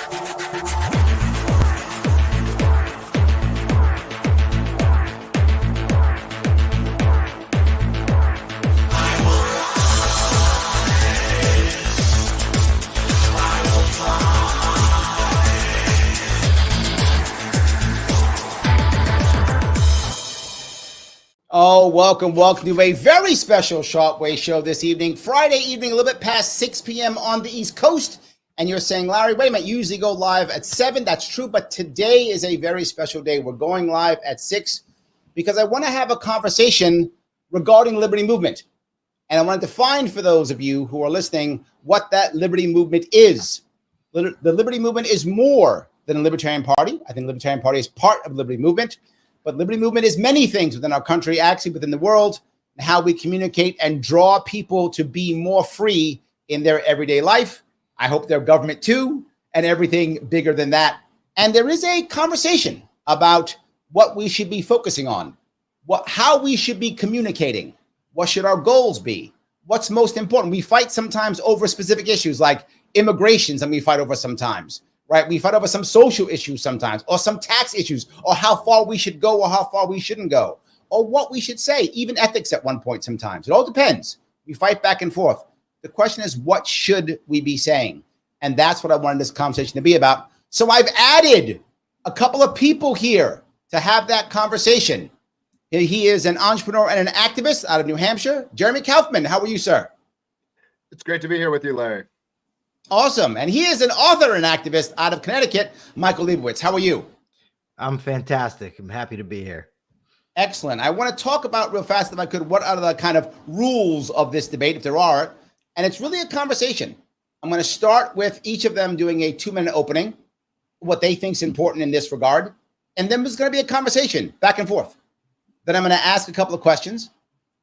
Oh, welcome to a very special Sharpe Way show this evening, Friday evening, a little bit past 6 p.m. on the East Coast. And you're saying, Larry, wait a minute, you usually go live at 7. That's true, but today is a very special day. We're going live at 6 because I want to have a conversation regarding Liberty Movement. And I want to define for those of you who are listening what that Liberty Movement is. The Liberty Movement is more than a Libertarian Party. I think the Libertarian Party is part of the Liberty Movement. But Liberty Movement is many things within our country, actually within the world, and how we communicate and draw people to be more free in their everyday life. I hope their government too, and everything bigger than that. And there is a conversation about what we should be focusing on, how we should be communicating, what should our goals be, what's most important. We fight sometimes over specific issues like immigration, and we fight over sometimes. Right? We fight over some social issues sometimes, or some tax issues, or how far we should go or how far we shouldn't go, or what we should say, even ethics at one point sometimes. It all depends. We fight back and forth. The question is, what should we be saying? And that's what I wanted this conversation to be about. So I've added a couple of people here to have that conversation. He is an entrepreneur and an activist out of New Hampshire. Jeremy Kauffman, how are you, sir? It's great to be here with you, Larry. Awesome. And he is an author and activist out of Connecticut, Michael Liebowitz. How are you? I'm fantastic. I'm happy to be here. Excellent. I want to talk about real fast, if I could, what are the kind of rules of this debate, if there are. And it's really a conversation. I'm going to start with each of them doing a 2-minute opening, what they think is important in this regard. And then there's going to be a conversation back and forth. Then I'm going to ask a couple of questions.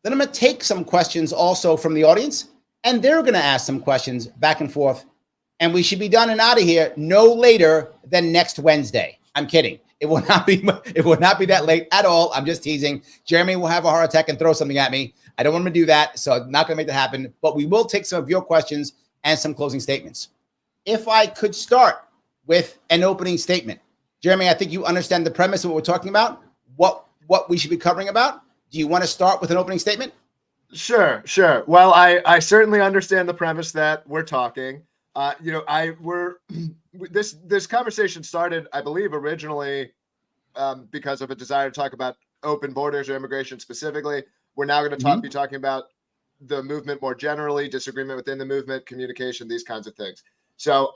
Then I'm going to take some questions also from the audience. And they're going to ask some questions back and forth. And we should be done and out of here no later than next Wednesday. I'm kidding. It will not be that late at all. I'm just teasing. Jeremy will have a heart attack and throw something at me. I don't want him to do that, so I'm not going to make that happen. But we will take some of your questions and some closing statements. If I could start with an opening statement. Jeremy, I think you understand the premise of what we're talking about, what we should be covering about. Do you want to start with an opening statement? Sure. Well, I certainly understand the premise that we're talking. This conversation started, I believe, originally because of a desire to talk about open borders or immigration specifically. We're now going to be talking about the movement more generally, disagreement within the movement, communication, these kinds of things. So,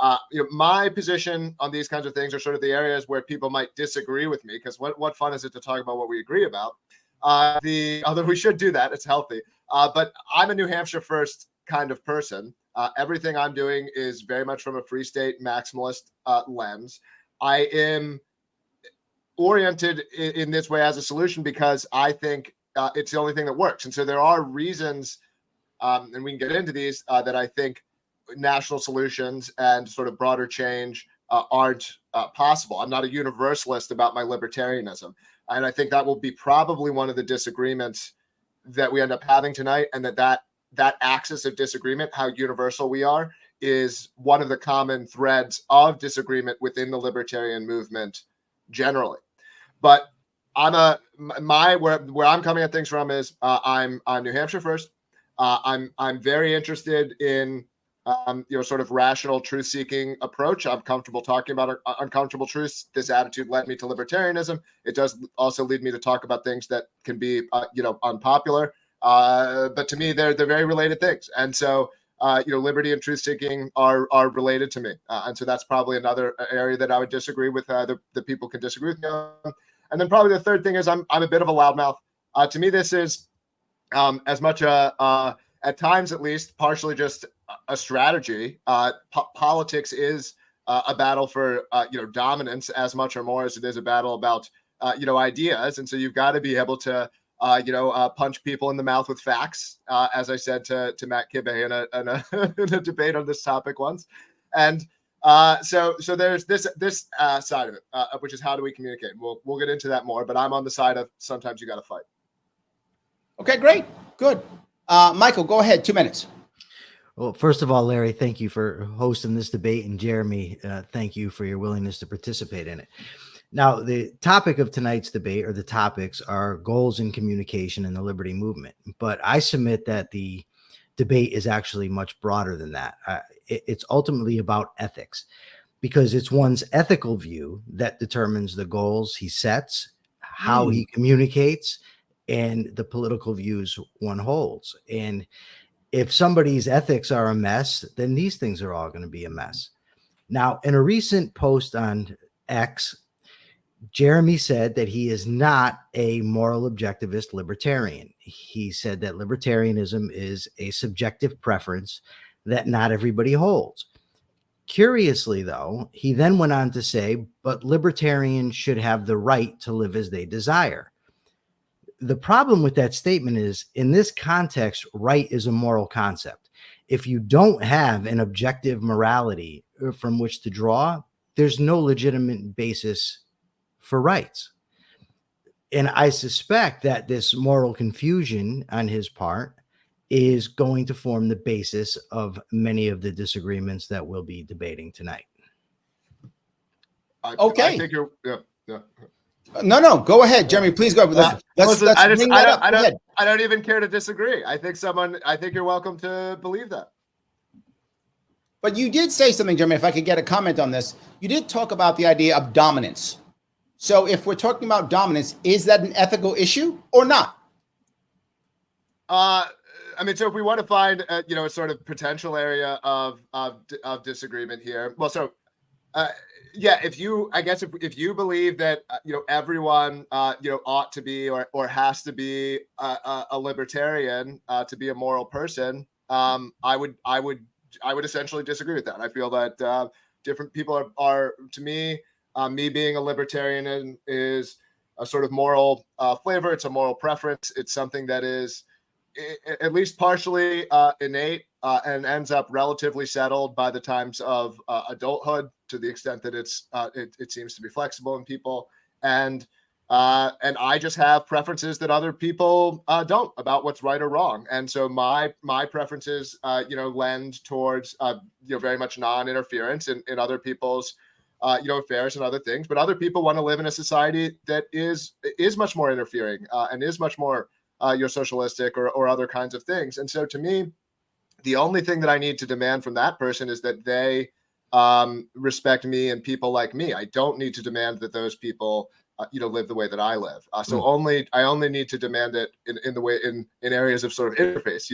my position on these kinds of things are sort of the areas where people might disagree with me, because what fun is it to talk about what we agree about? Although we should do that, it's healthy. But I'm a New Hampshire first kind of person. Everything I'm doing is very much from a free state maximalist lens. I am oriented in this way as a solution because I think it's the only thing that works. And so there are reasons, and we can get into these, that I think national solutions and sort of broader change aren't possible. I'm not a universalist about my libertarianism. And I think that will be probably one of the disagreements that we end up having tonight, and that axis of disagreement, how universal we are, is one of the common threads of disagreement within the libertarian movement generally. But where I'm coming at things from is I'm New Hampshire first. I'm very interested in sort of rational truth-seeking approach. I'm comfortable talking about uncomfortable truths. This attitude led me to libertarianism. It does also lead me to talk about things that can be unpopular. But to me, they're very related things. And so, liberty and truth-seeking are related to me. And so that's probably another area that I would disagree with, the people can disagree with me on. And then probably the third thing is I'm a bit of a loudmouth. To me, this is as much at times at least, partially just a strategy. Politics is a battle for dominance as much or more as it is a battle about ideas. And so you've got to be able to punch people in the mouth with facts, as I said to Matt Kibbe in a debate on this topic once. And so there's this side of it, which is how do we communicate? We'll get into that more, but I'm on the side of sometimes you got to fight. Okay, great. Good. Michael, go ahead. 2 minutes. Well, first of all, Larry, thank you for hosting this debate. And Jeremy, thank you for your willingness to participate in it. Now, the topic of tonight's debate, or the topics, are goals in communication in the liberty movement. But I submit that the debate is actually much broader than that. It's ultimately about ethics, because it's one's ethical view that determines the goals he sets, how he communicates, and the political views one holds. And if somebody's ethics are a mess, then these things are all going to be a mess. Now, in a recent post on X, Jeremy said that he is not a moral objectivist libertarian. He said that libertarianism is a subjective preference that not everybody holds. Curiously, though, he then went on to say, but libertarians should have the right to live as they desire. The problem with that statement is, in this context, right is a moral concept. If you don't have an objective morality from which to draw, there's no legitimate basis for rights. And I suspect that this moral confusion on his part is going to form the basis of many of the disagreements that we'll be debating tonight. Okay. I think you're, yeah. No, go ahead, Jeremy. Please go. Let's bring that up. I don't even care to disagree. I think you're welcome to believe that. But you did say something, Jeremy, if I could get a comment on this. You did talk about the idea of dominance. So if we're talking about dominance, is that an ethical issue or not? I mean, so if we want to find, a sort of potential area of disagreement here, well, so, yeah, if you believe that everyone ought to be or has to be a libertarian to be a moral person, I would essentially disagree with that. I feel that different people are to me, me being a libertarian is a sort of moral flavor. It's a moral preference. It's something that is at least partially innate and ends up relatively settled by the times of adulthood, to the extent that it seems to be flexible in people. And I just have preferences that other people don't, about what's right or wrong. And so my preferences, lend towards, very much non-interference in other people's, affairs and other things. But other people want to live in a society that is much more interfering and is much more socialistic or other kinds of things. And so to me, the only thing that I need to demand from that person is that they respect me and people like me. I don't need to demand that those people live the way that I live. I only need to demand it in the way in areas of sort of interface.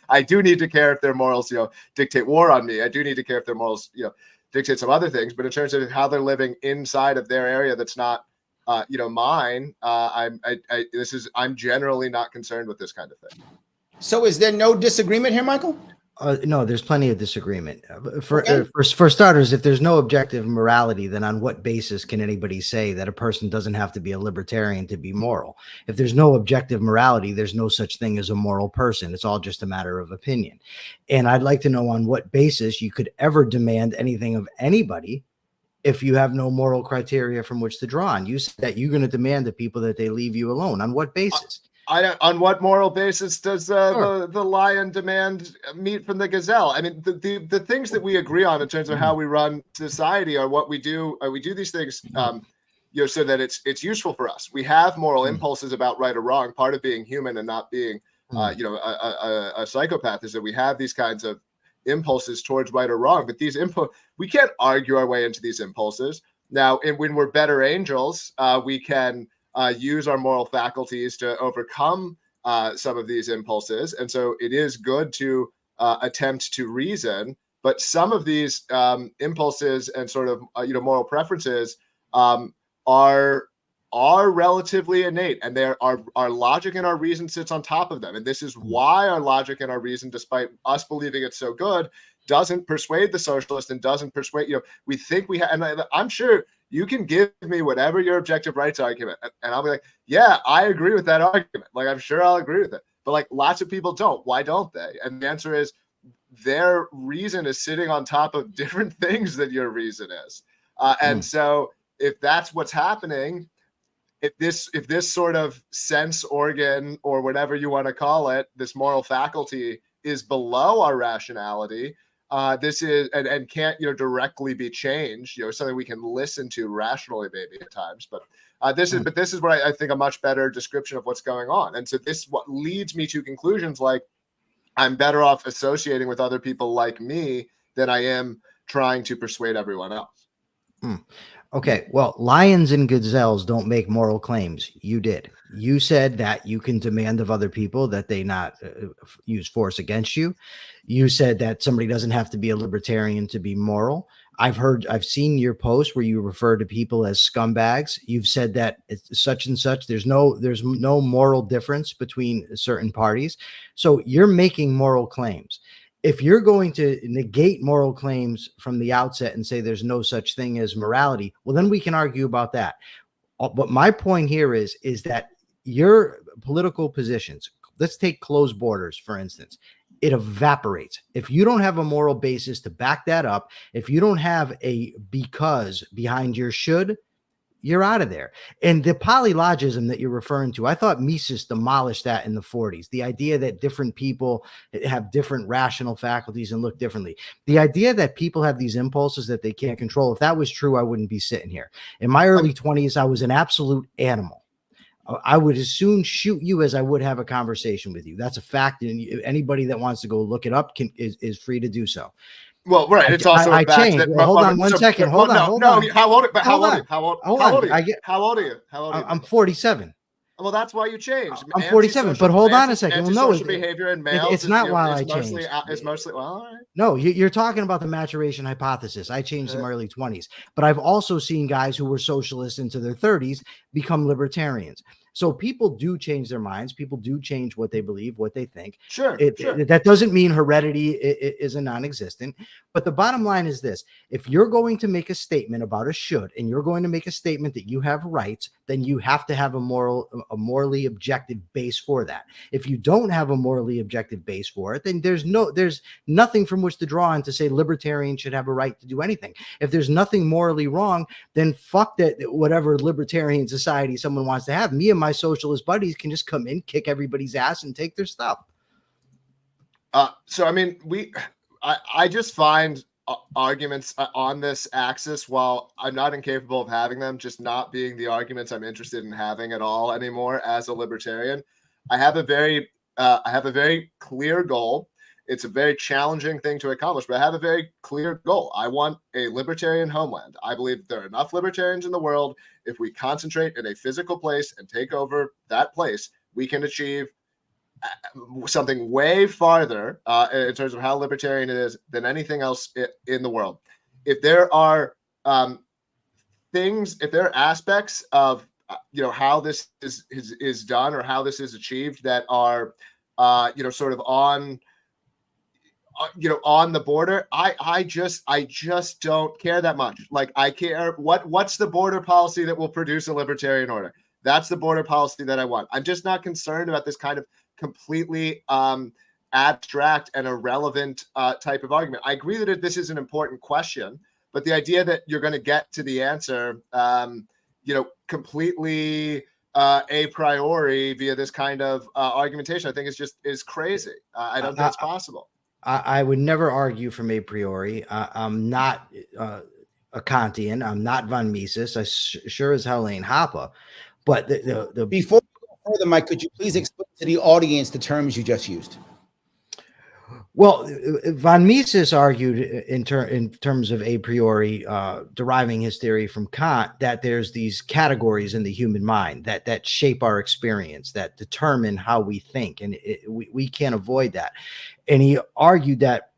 I do need to care if their morals dictate war on me. I do need to care if their morals dictate some other things. But in terms of how they're living inside of their area that's not mine, I'm generally not concerned with this kind of thing. So is there no disagreement here, Michael? No, there's plenty of disagreement. For starters, if there's no objective morality, then on what basis can anybody say that a person doesn't have to be a libertarian to be moral? If there's no objective morality, there's no such thing as a moral person. It's all just a matter of opinion. And I'd like to know on what basis you could ever demand anything of anybody if you have no moral criteria from which to draw on. You said that you're going to demand of people that they leave you alone. On what basis? On what moral basis does the lion demand meat from the gazelle? I mean, the things that we agree on in terms of how we run society are what we do. We do these things, so that it's useful for us. We have moral impulses about right or wrong. Part of being human and not being, a psychopath is that we have these kinds of impulses towards right or wrong. But we can't argue our way into these impulses. Now, when we're better angels, we can use our moral faculties to overcome some of these impulses. And so it is good to attempt to reason, but some of these impulses and sort of, moral preferences are relatively innate, and our logic and our reason sits on top of them. And this is why our logic and our reason, despite us believing it's so good, doesn't persuade the socialist and doesn't persuade, we think we have, and I'm sure you can give me whatever your objective rights argument, and I'll be like, yeah, I agree with that argument. Like, I'm sure I'll agree with it. But like, lots of people don't. Why don't they? And the answer is their reason is sitting on top of different things that your reason is. And so if that's what's happening, if this sort of sense organ, or whatever you want to call it, this moral faculty, is below our rationality, this is and can't directly be changed, something we can listen to rationally maybe at times, but this is what I think a much better description of what's going on. And so this what leads me to conclusions like I'm better off associating with other people like me than I am trying to persuade everyone else. Okay, well, lions and gazelles don't make moral claims. You did. You said that you can demand of other people that they not use force against you. You said that somebody doesn't have to be a libertarian to be moral. I've seen your post where you refer to people as scumbags. You've said that it's such and such. There's no moral difference between certain parties. So you're making moral claims. If you're going to negate moral claims from the outset and say there's no such thing as morality, well, then we can argue about that. But my point here is that your political positions, let's take closed borders, for instance, it evaporates. If you don't have a moral basis to back that up, if you don't have a because behind your should, you're out of there. And the polylogism that you're referring to, I thought Mises demolished that in the 40s. The idea that different people have different rational faculties and look differently. The idea that people have these impulses that they can't control. If that was true, I wouldn't be sitting here. In my early 20s, I was an absolute animal. I would as soon shoot you as I would have a conversation with you. That's a fact. And anybody that wants to go look it up is free to do so. Well, right. It's also I a fact changed. that, well, hold on one second. Hold on. How old are you? I'm 47. Well, that's why you changed. I'm 47, but hold on a second. Well, no, behavior in males. It's not why I changed. It's mostly all right. No, you're talking about the maturation hypothesis. I changed in my early 20s, but I've also seen guys who were socialists into their 30s become libertarians. So people do change their minds. People do change what they believe, what they think. Sure. That doesn't mean heredity is a non-existent. But the bottom line is this. If you're going to make a statement about a should, and you're going to make a statement that you have rights, then you have to have a morally objective base for that. If you don't have a morally objective base for it, then there's nothing from which to draw on to say libertarians should have a right to do anything. If there's nothing morally wrong, then fuck that, whatever libertarian society someone wants to have. Me and my socialist buddies can just come in, kick everybody's ass, and take their stuff. So, I mean, I just find arguments on this axis, while I'm not incapable of having them, just not being the arguments I'm interested in having at all anymore as a libertarian. I have a very clear goal. It's a very challenging thing to accomplish, but I have a very clear goal. I want a libertarian homeland. I believe there are enough libertarians in the world. If we concentrate in a physical place and take over that place, we can achieve something way farther in terms of how libertarian it is than anything else in the world. If there are if there are aspects of how this is done or how this is achieved that are sort of on the border, I just don't care that much. Like, I care what's the border policy that will produce a libertarian order. That's the border policy that I want. I'm just not concerned about this kind of completely abstract and irrelevant type of argument. I agree that this is an important question, but the idea that you're going to get to the answer, completely a priori via this kind of argumentation, I think is crazy. I don't think it's possible. I would never argue from a priori. I'm not a Kantian. I'm not von Mises. I sure as hell ain't Hoppe. But Before we go further, Mike, could you please explain to the audience the terms you just used? Well, von Mises argued in terms of a priori, deriving his theory from Kant, that there's these categories in the human mind that shape our experience, that determine how we think, and we can't avoid that. And he argued that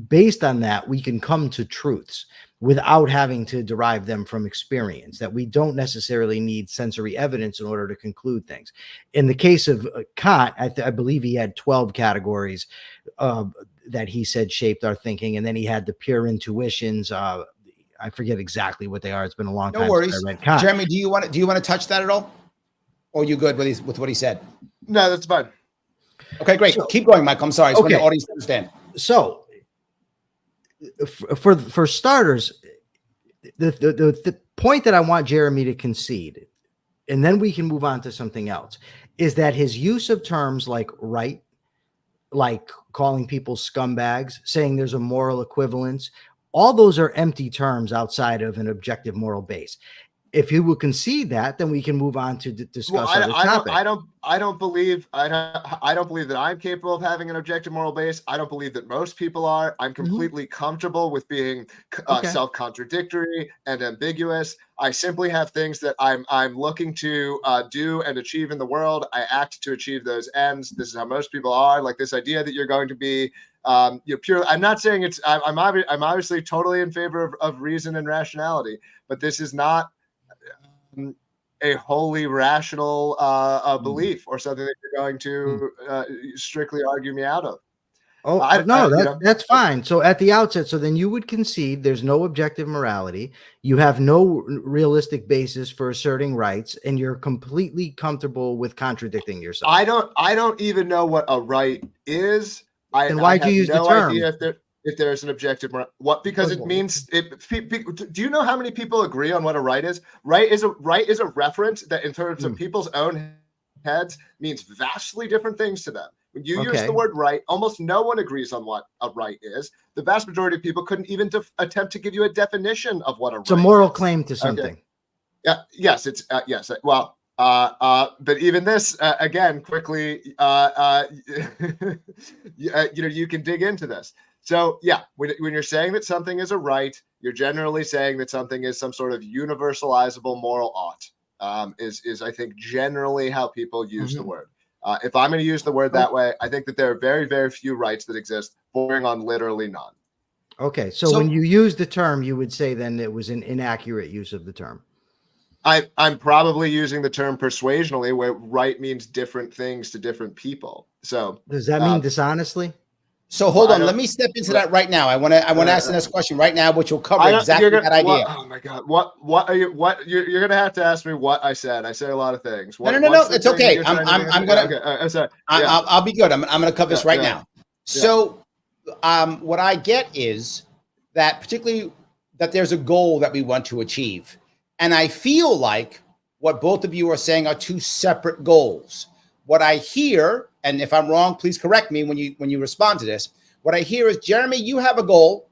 based on that, we can come to truths without having to derive them from experience, that we don't necessarily need sensory evidence in order to conclude things. In the case of Kant, I believe he had 12 categories that he said shaped our thinking. And then he had the pure intuitions. I forget exactly what they are. It's been a long time. No worries. Since I read Kant. Jeremy, do you want to touch that at all? Or are you good with what he said? No, that's fine. Okay, great. So, keep going, Mike. I'm sorry. I just want the audience to understand. So, for starters, the point that I want Jeremy to concede and then we can move on to something else, is that his use of terms like right, like calling people scumbags, saying there's a moral equivalence, all those are empty terms outside of an objective moral base. If you will concede that, then we can move on to discuss other topics. I don't believe that I'm capable of having an objective moral base. I don't believe that most people are. I'm completely comfortable with being self-contradictory and ambiguous. I simply have things that I'm looking to do and achieve in the world. I act to achieve those ends. This is how most people are. Like this idea that you're going to be pure. I'm not saying it's. I'm obviously totally in favor of reason and rationality, but this is not a wholly rational belief or something that you're going to strictly argue me out of. Oh, that's fine. So at the outset, so then you would concede there's no objective morality. You have no realistic basis for asserting rights, and you're completely comfortable with contradicting yourself. I don't even know what a right is. Then why'd you use the term? Idea if there's an objective because it means do you know how many people agree on what a right is? Right is a reference that in terms of people's own heads means vastly different things to them. When you use the word right, almost no one agrees on what a right is. The vast majority of people couldn't even attempt to give you a definition of what a right is. It's a moral claim to something. Yeah. Yes. It's yes. Well, but even this again, quickly, you can dig into this. So yeah, when you're saying that something is a right, you're generally saying that something is some sort of universalizable moral ought. Is I think generally how people use the word. If I'm going to use the word that way, I think that there are very, very few rights that exist, bordering on literally none. Okay, so when you use the term, you would say then it was an inaccurate use of the term. I'm probably using the term persuasionally, where right means different things to different people. So does that mean dishonestly? So hold on, let me step into that right now. I want to ask the next question right now, which will cover exactly that idea. Oh my God, what are you? What you're gonna have to ask me what I said. I say a lot of things. No, it's okay. I'm gonna. Okay, I'm sorry. I'll be good. I'm gonna cover this right now. So, what I get is that particularly that there's a goal that we want to achieve, and I feel like what both of you are saying are two separate goals. What I hear, and if I'm wrong, please correct me when you respond to this. What I hear is, Jeremy, you have a goal.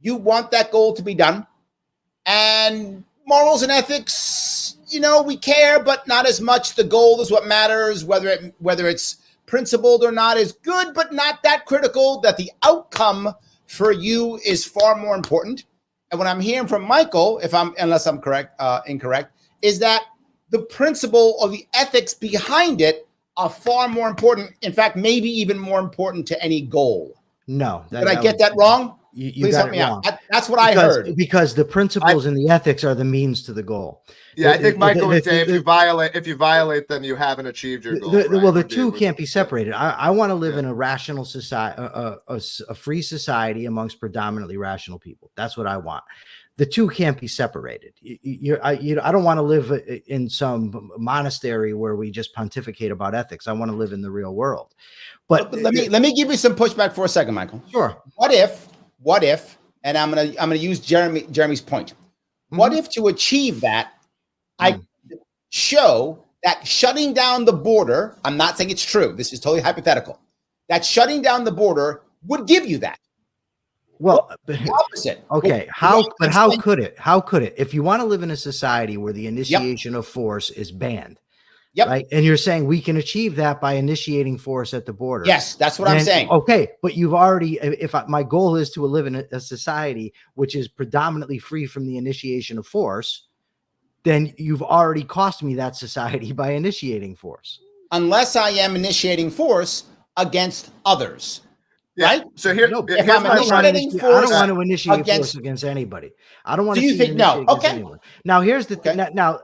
You want that goal to be done. And morals and ethics, we care, but not as much. The goal is what matters. Whether it's principled or not is good, but not that critical. That the outcome for you is far more important. And what I'm hearing from Michael, unless I'm incorrect, is that the principle or the ethics behind it are far more important. In fact, maybe even more important to any goal. No. Did I get that wrong? Please help me out. That's what I heard. Because the principles and the ethics are the means to the goal. Yeah, I think Michael would say if you violate them, you haven't achieved your goal. Well, the two can't be separated. I want to live in a rational society, a free society amongst predominantly rational people. That's what I want. The two can't be separated. I don't want to live in some monastery where we just pontificate about ethics. I want to live in the real world. But let me give you some pushback for a second, Michael. Sure. What if? And I'm gonna use Jeremy's point. What if to achieve that, I show that shutting down the border? I'm not saying it's true. This is totally hypothetical. That shutting down the border would give you that. Well, the opposite. Okay. How could it? How could it? If you want to live in a society where the initiation of force is banned, right? And you're saying we can achieve that by initiating force at the border. Yes, that's what I'm saying. Okay, but you've already. My goal is to live in a society which is predominantly free from the initiation of force, then you've already cost me that society by initiating force. Unless I am initiating force against others. Yeah. Right. So here, if I'm initiating force, I don't want to initiate force against anybody. I don't want to. Do you think no? Okay. Anyone. Now here's the thing. Now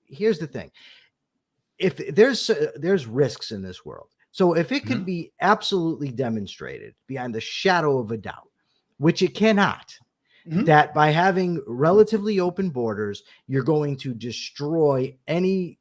here's the thing. If there's risks in this world, so if it could be absolutely demonstrated beyond the shadow of a doubt, which it cannot, that by having relatively open borders, you're going to destroy any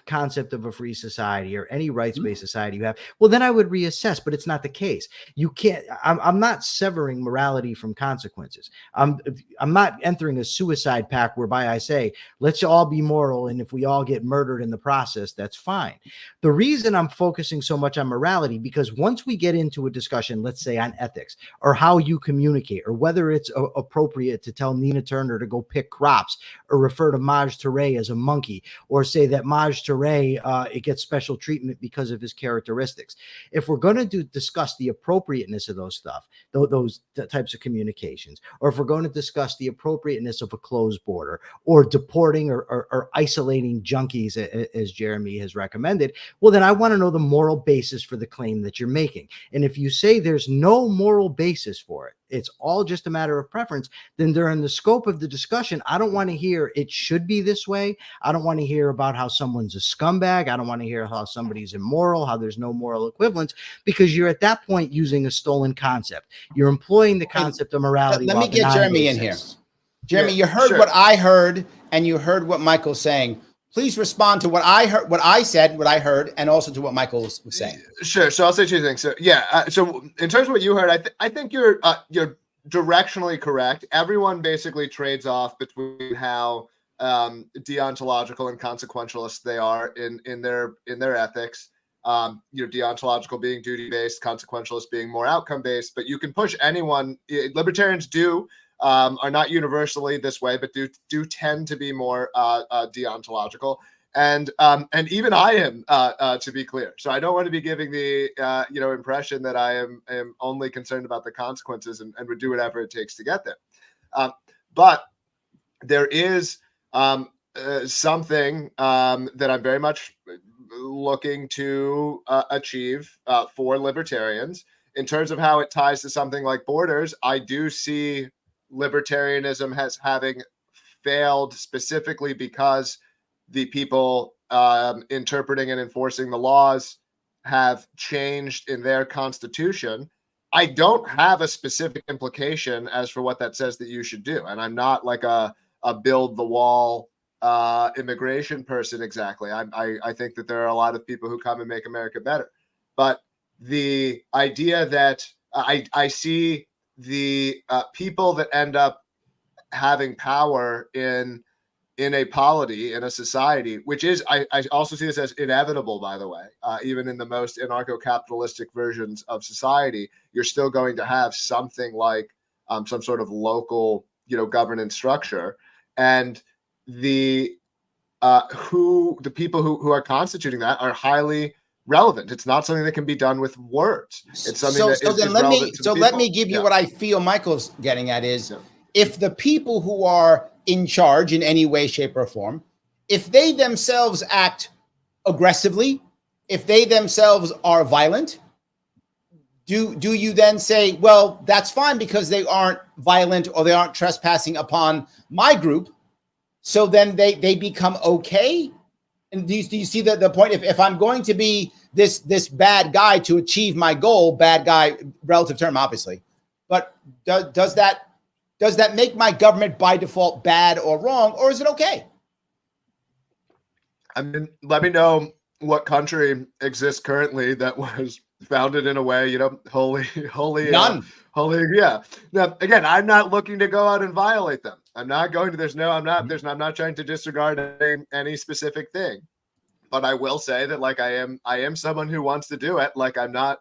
concept of a free society or any rights-based society you have, well, then I would reassess, but it's not the case. You can't, I'm not severing morality from consequences. I'm not entering a suicide pact whereby I say, let's all be moral, and if we all get murdered in the process, that's fine. The reason I'm focusing so much on morality, because once we get into a discussion, let's say on ethics or how you communicate, or whether it's appropriate to tell Nina Turner to go pick crops, or refer to Maj Touré as a monkey, or say that Maj Touré, it gets special treatment because of his characteristics. If we're going to discuss the appropriateness of those stuff, those types of communications, or if we're going to discuss the appropriateness of a closed border, or deporting or isolating junkies, as Jeremy has recommended, well, then I want to know the moral basis for the claim that you're making. And if you say there's no moral basis for it, it's all just a matter of preference, then during the scope of the discussion, I don't want to hear it should be this way. I don't want to hear about how someone's a scumbag. I don't want to hear how somebody's immoral, how there's no moral equivalence, because you're at that point using a stolen concept. You're employing the concept of morality. Let me get Jeremy in here. Jeremy, you heard what I heard, and you heard what Michael's saying. Please respond to what I heard, what I said, what I heard, and also to what Michael was saying. Sure. So I'll say two things. So so in terms of what you heard, I think you're directionally correct. Everyone basically trades off between how deontological and consequentialist they are in their ethics. Deontological being duty-based, consequentialist being more outcome-based. But you can push anyone. Libertarians are not universally this way, but do tend to be more deontological, and even I am, to be clear. So I don't want to be giving the impression that I am only concerned about the consequences and would do whatever it takes to get there. But there is something that I'm very much looking to achieve for libertarians in terms of how it ties to something like borders. I do see libertarianism as having failed specifically because the people interpreting and enforcing the laws have changed in their constitution. I don't have a specific implication as for what that says that you should do. And I'm not like a build the wall immigration person exactly. I think that there are a lot of people who come and make America better. But the idea that I see the people that end up having power in a polity, in a society, which is, I also see this as inevitable, by the way, even in the most anarcho-capitalistic versions of society, you're still going to have something like some sort of local, governance structure. And the people who are constituting that are highly relevant. It's not something that can be done with words. It's something that is relevant to the people. Let me give you what I feel Michael's getting at is, if the people who are in charge in any way, shape, or form, if they themselves act aggressively, if they themselves are violent, do you then say, well, that's fine because they aren't violent or they aren't trespassing upon my group, so then they become okay? And do you see the point? If I'm going to be this bad guy to achieve my goal, bad guy, relative term, obviously, but does that make my government by default bad or wrong, or is it okay? I mean, let me know what country exists currently that was founded in a way, wholly, none. Yeah. Now, again, I'm not looking to go out and violate them. I'm not going to. I'm not trying to disregard any specific thing, but I will say that, like, I am someone who wants to do it. Like, I'm not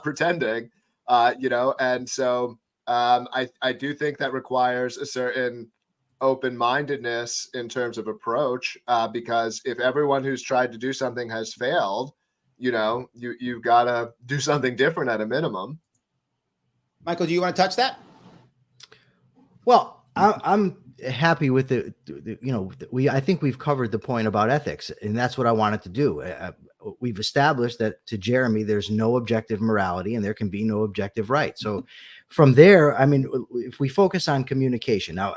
pretending, and so I do think that requires a certain open-mindedness in terms of approach, because if everyone who's tried to do something has failed, you've got to do something different at a minimum. Michael, do you want to touch that? Well, I'm happy with it. I think we've covered the point about ethics, and that's what I wanted to do. We've established that, to Jeremy, there's no objective morality and there can be no objective right. So from there, I mean, if we focus on communication now,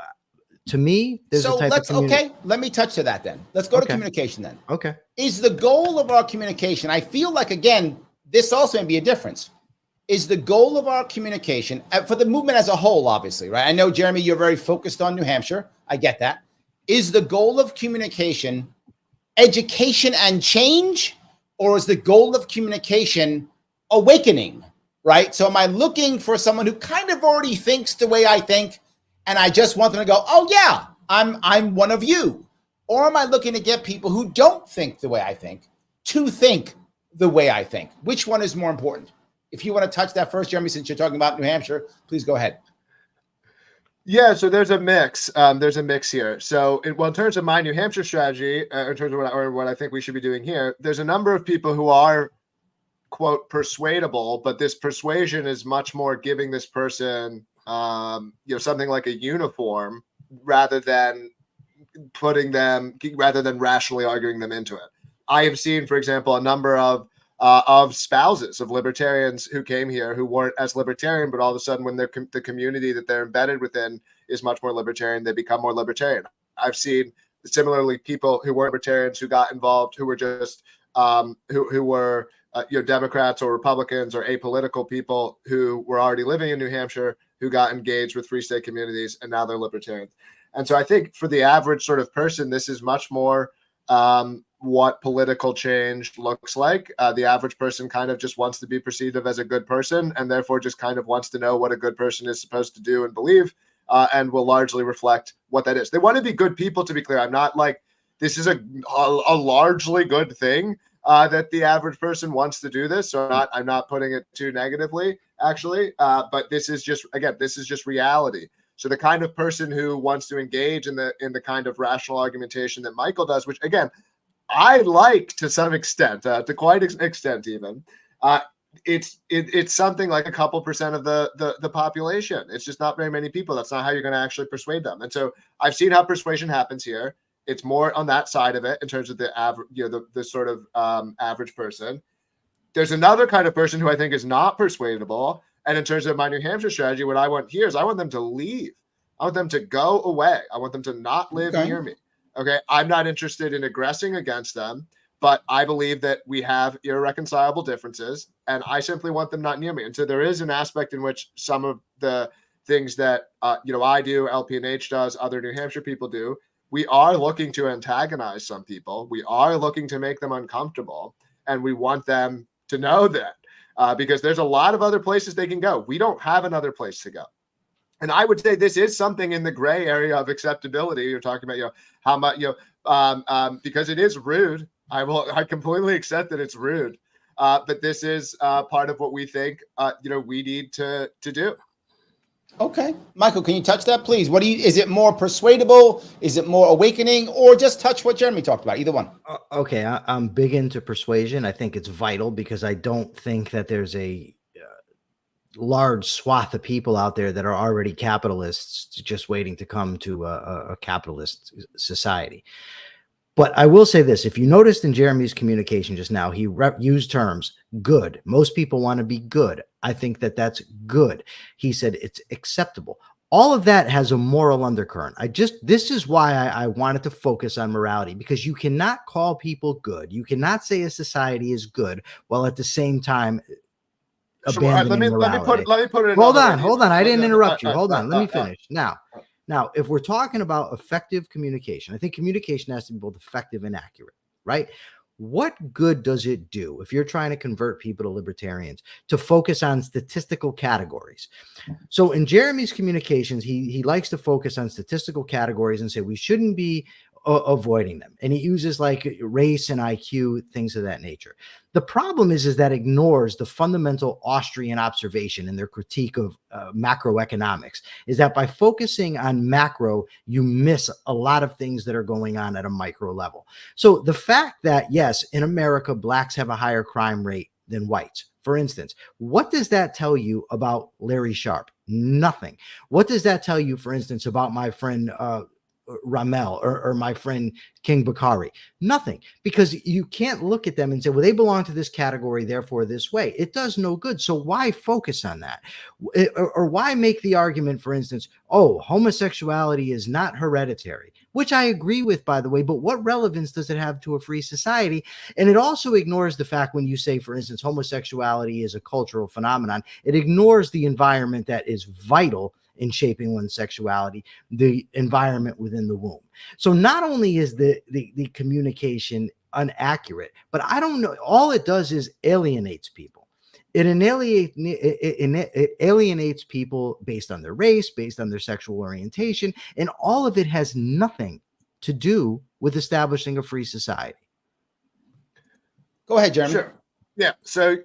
to me, there's a type of okay, let me touch to that then. Let's go to communication then. Okay. Is the goal of our communication, I feel like, again, this also may be a difference. Is the goal of our communication for the movement as a whole, obviously, right? I know, Jeremy, you're very focused on New Hampshire. I get that. Is the goal of communication education and change, or is the goal of communication awakening, right? So am I looking for someone who kind of already thinks the way I think, and I just want them to go, oh yeah, I'm one of you? Or am I looking to get people who don't think the way I think to think the way I think? Which one is more important? If you want to touch that first, Jeremy, since you're talking about New Hampshire, please go ahead. Yeah, so there's a mix. There's a mix here. So, in terms of my New Hampshire strategy, in terms of what I think we should be doing here, there's a number of people who are, quote, persuadable, but this persuasion is much more giving this person, something like a uniform rather than rationally arguing them into it. I have seen, for example, a number of spouses of libertarians who came here who weren't as libertarian, but all of a sudden when the community that they're embedded within is much more libertarian, they become more libertarian. I've seen similarly people who weren't libertarians who got involved, who were just who were Democrats or Republicans or apolitical people who were already living in New Hampshire who got engaged with free state communities, and now they're libertarians. And so I think for the average sort of person, this is much more what political change looks like. The average person kind of just wants to be perceived of as a good person, and therefore just kind of wants to know what a good person is supposed to do and believe, and will largely reflect what that is. They want to be good people, to be clear. I'm not like, this is a largely good thing that the average person wants to do this. So I'm not putting it too negatively, actually. But this is just reality. So the kind of person who wants to engage in the kind of rational argumentation that Michael does, which again, I like to some extent, to quite an extent even, it's something like a couple percent of the population. It's just not very many people. That's not how you're going to actually persuade them. And so I've seen how persuasion happens here. It's more on that side of it in terms of the average, the sort of average person. There's another kind of person who I think is not persuadable. And in terms of my New Hampshire strategy, what I want here is I want them to leave. I want them to go away. I want them to not live near me. Okay. I'm not interested in aggressing against them, but I believe that we have irreconcilable differences, and I simply want them not near me. And so there is an aspect in which some of the things that, I do, LPNH does, other New Hampshire people do, we are looking to antagonize some people. We are looking to make them uncomfortable, and we want them to know that. Because there's a lot of other places they can go. We don't have another place to go. And I would say this is something in the gray area of acceptability. You're talking about, how much, because it is rude. I completely accept that it's rude. But this is part of what we think, we need to do. Okay. Michael, can you touch that, please? Is it more persuadable? Is it more awakening, or just touch what Jeremy talked about? Either one. Okay. I'm big into persuasion. I think it's vital because I don't think that there's a large swath of people out there that are already capitalists just waiting to come to a capitalist society. But I will say this, if you noticed in Jeremy's communication just now, he used terms good. Most people want to be good. I think that that's good. He said it's acceptable. All of that has a moral undercurrent. This is why I wanted to focus on morality, because you cannot call people good. You cannot say a society is good while at the same time abandoning morality. Let me put it. Hold on. I didn't interrupt you. Hold on. Let me finish. Now, if we're talking about effective communication, I think communication has to be both effective and accurate, right? What good does it do if you're trying to convert people to libertarians to focus on statistical categories? So in Jeremy's communications, he likes to focus on statistical categories and say we shouldn't be avoiding them. And he uses like race and IQ, things of that nature. The problem is that ignores the fundamental Austrian observation in their critique of macroeconomics, is that by focusing on macro, you miss a lot of things that are going on at a micro level. So the fact that, yes, in America, blacks have a higher crime rate than whites, for instance, what does that tell you about Larry Sharpe? Nothing. What does that tell you, for instance, about my friend Ramel or my friend King Bakari? Nothing, because you can't look at them and say, well, they belong to this category, therefore this way. It does no good. So why focus on that? Or why make the argument, for instance, oh, homosexuality is not hereditary, which I agree with, by the way, but what relevance does it have to a free society? And it also ignores the fact when you say, for instance, homosexuality is a cultural phenomenon, it ignores the environment that is vital in shaping one's sexuality, the environment within the womb. So not only is the communication inaccurate, but I don't know, all it does is alienates people. It alienates people based on their race, based on their sexual orientation, and all of it has nothing to do with establishing a free society. Go ahead, Jeremy. Sure. Yeah. So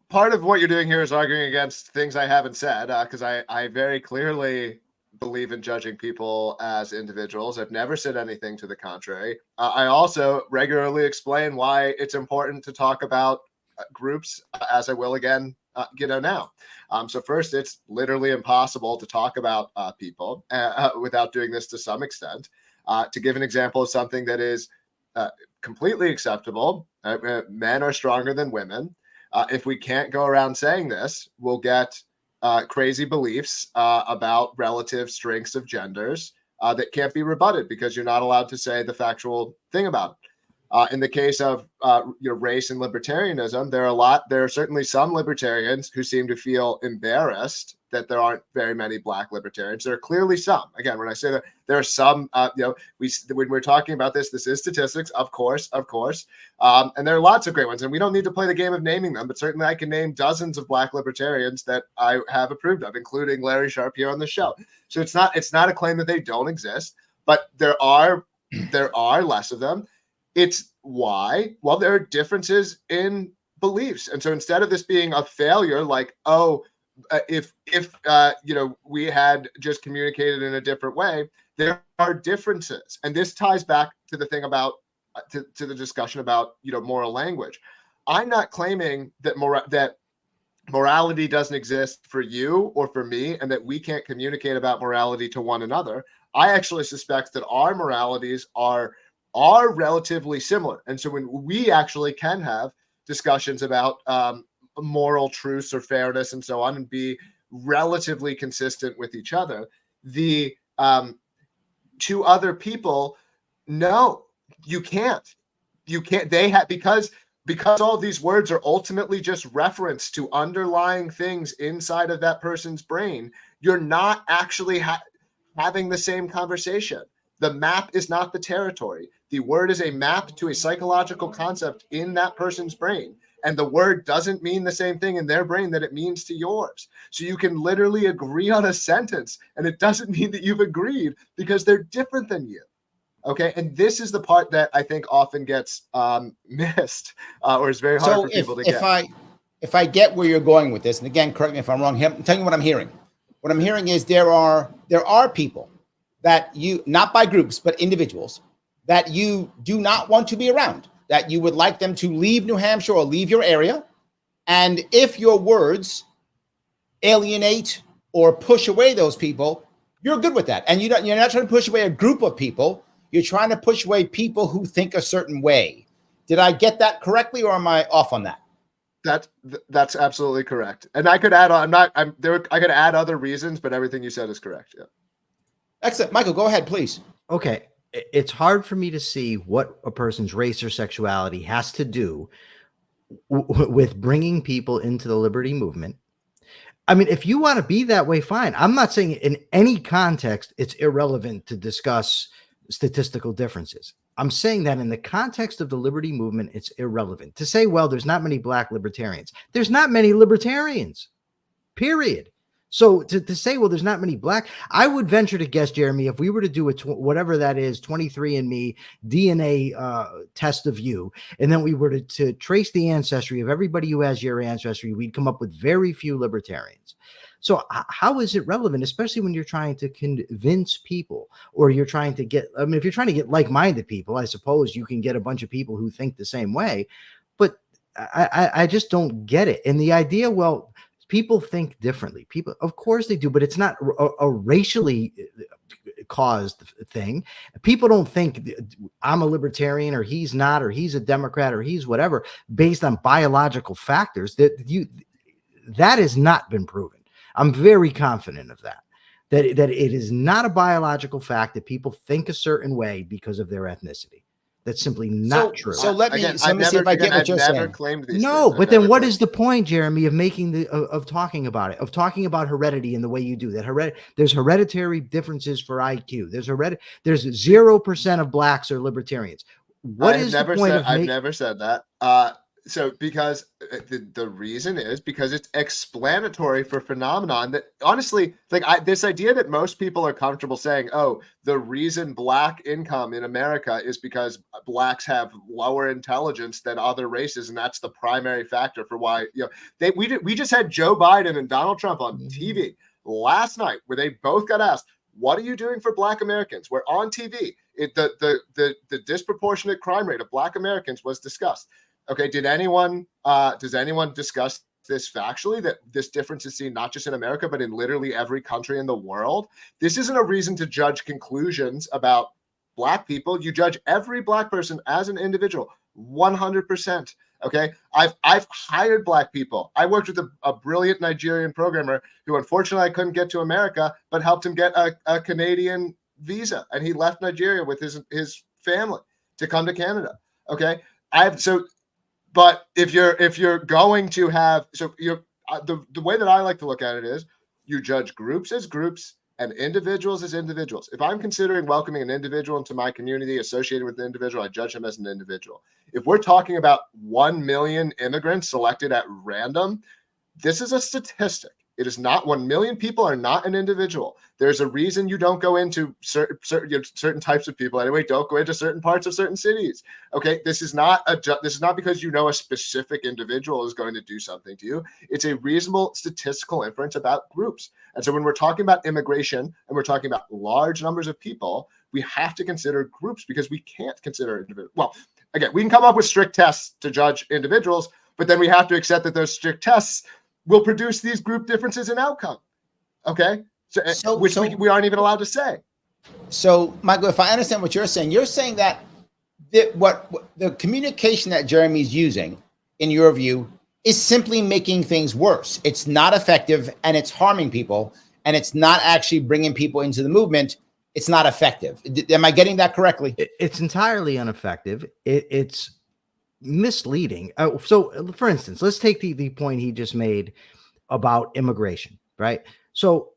part of what you're doing here is arguing against things I haven't said, because I very clearly believe in judging people as individuals. I've never said anything to the contrary. I also regularly explain why it's important to talk about groups, as I will again, now. So first, it's literally impossible to talk about people without doing this to some extent. To give an example of something that is completely acceptable, men are stronger than women. If we can't go around saying this, we'll get crazy beliefs about relative strengths of genders that can't be rebutted because you're not allowed to say the factual thing about it. In the case of race and libertarianism, there are certainly some libertarians who seem to feel embarrassed that there aren't very many Black libertarians. There are clearly some. Again, when I say that there are some, when we're talking about this is statistics, of course, and there are lots of great ones, and we don't need to play the game of naming them, but certainly I can name dozens of Black libertarians that I have approved of, including Larry Sharpe here on the show. So it's not a claim that they don't exist, but there are less of them. It's why? Well, there are differences in beliefs. And so instead of this being a failure, like, if we had just communicated in a different way, there are differences. And this ties back to the thing about, to the discussion about, moral language. I'm not claiming that morality doesn't exist for you or for me, and that we can't communicate about morality to one another. I actually suspect that our moralities are relatively similar. And so when we actually can have discussions about moral truths or fairness and so on, and be relatively consistent with each other, the two other people, no, you can't. They have, because all these words are ultimately just reference to underlying things inside of that person's brain. You're not actually having the same conversation. The map is not the territory. The word is a map to a psychological concept in that person's brain. And the word doesn't mean the same thing in their brain that it means to yours. So you can literally agree on a sentence, and it doesn't mean that you've agreed because they're different than you. Okay. And this is the part that I think often gets missed or is very hard for people to get. If I get where you're going with this, and again, correct me if I'm wrong, I'm telling you what I'm hearing. What I'm hearing is there are people that you, not by groups, but individuals, that you do not want to be around, that you would like them to leave New Hampshire or leave your area. And if your words alienate or push away those people, you're good with that. And you're not trying to push away a group of people. You're trying to push away people who think a certain way. Did I get that correctly, or am I off on that? That's absolutely correct. And I could add on, I could add other reasons, but everything you said is correct. Yeah. Excellent. Michael, go ahead, please. Okay. It's hard for me to see what a person's race or sexuality has to do with bringing people into the liberty movement. I mean, if you want to be that way, fine. I'm not saying in any context it's irrelevant to discuss statistical differences. I'm saying that in the context of the liberty movement, it's irrelevant. To say, well, there's not many Black libertarians. There's not many libertarians, period. So to say, well, there's not many Black, I would venture to guess, Jeremy, if we were to do whatever that is, 23andMe DNA test of you, and then we were to trace the ancestry of everybody who has your ancestry, we'd come up with very few libertarians. So how is it relevant, especially when you're trying to convince people, or you're trying to get, I mean, if you're trying to get like-minded people, I suppose you can get a bunch of people who think the same way, but I just don't get it. And the idea, well, people think differently. People, of course they do, but it's not a racially caused thing. People don't think I'm a libertarian or he's not, or he's a Democrat or he's whatever, based on biological factors. That has not been proven. I'm very confident of that it is not a biological fact that people think a certain way because of their ethnicity. That's simply not true. So let me Again, see if I get what you're I've never saying. claimed these No, things. but then what is the point, Jeremy, of making of talking about it, of talking about heredity in the way you do that? There's hereditary differences for IQ. There's 0% of blacks are libertarians. What is the point of I've never said that. So because the reason is because it's explanatory for phenomenon that honestly, like this idea that most people are comfortable saying, oh, the reason black income in America is because blacks have lower intelligence than other races, and that's the primary factor for why we just had Joe Biden and Donald Trump on TV last night where they both got asked, what are you doing for black Americans? We're on TV. The disproportionate crime rate of black Americans was discussed. Okay, does anyone discuss this factually, that this difference is seen not just in America, but in literally every country in the world? This isn't a reason to judge conclusions about black people. You judge every black person as an individual, 100%. Okay, I've hired black people. I worked with a brilliant Nigerian programmer who unfortunately I couldn't get to America, but helped him get a Canadian visa, and he left Nigeria with his family to come to Canada. Okay, but if you're going to have, the way that I like to look at it is you judge groups as groups and individuals as individuals. If I'm considering welcoming an individual into my community associated with an individual, I judge him as an individual. If we're talking about 1 million immigrants selected at random, this is a statistic. It is not 1 million people are not an individual. There's a reason you don't go into certain types of people anyway. Don't go into certain parts of certain cities. Okay, this is not because you know a specific individual is going to do something to you. It's a reasonable statistical inference about groups. And so when we're talking about immigration and we're talking about large numbers of people, we have to consider groups because we can't consider individuals. Well, again, we can come up with strict tests to judge individuals, but then we have to accept that those strict tests will produce these group differences in outcome. Okay, which we aren't even allowed to say. So, Michael, if I understand what you're saying that what the communication that Jeremy's using, in your view, is simply making things worse. It's not effective, and it's harming people, and it's not actually bringing people into the movement. It's not effective. Am I getting that correctly? It's entirely ineffective. It's misleading. So for instance, let's take the point he just made about immigration, right? So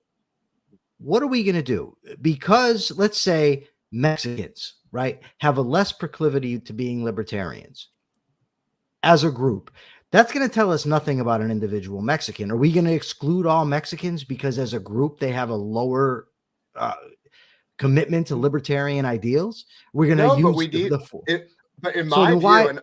what are we going to do? Because let's say Mexicans, right, have a less proclivity to being libertarians as a group. That's going to tell us nothing about an individual Mexican. Are we going to exclude all Mexicans because as a group they have a lower commitment to libertarian ideals? We're going to use but in my view,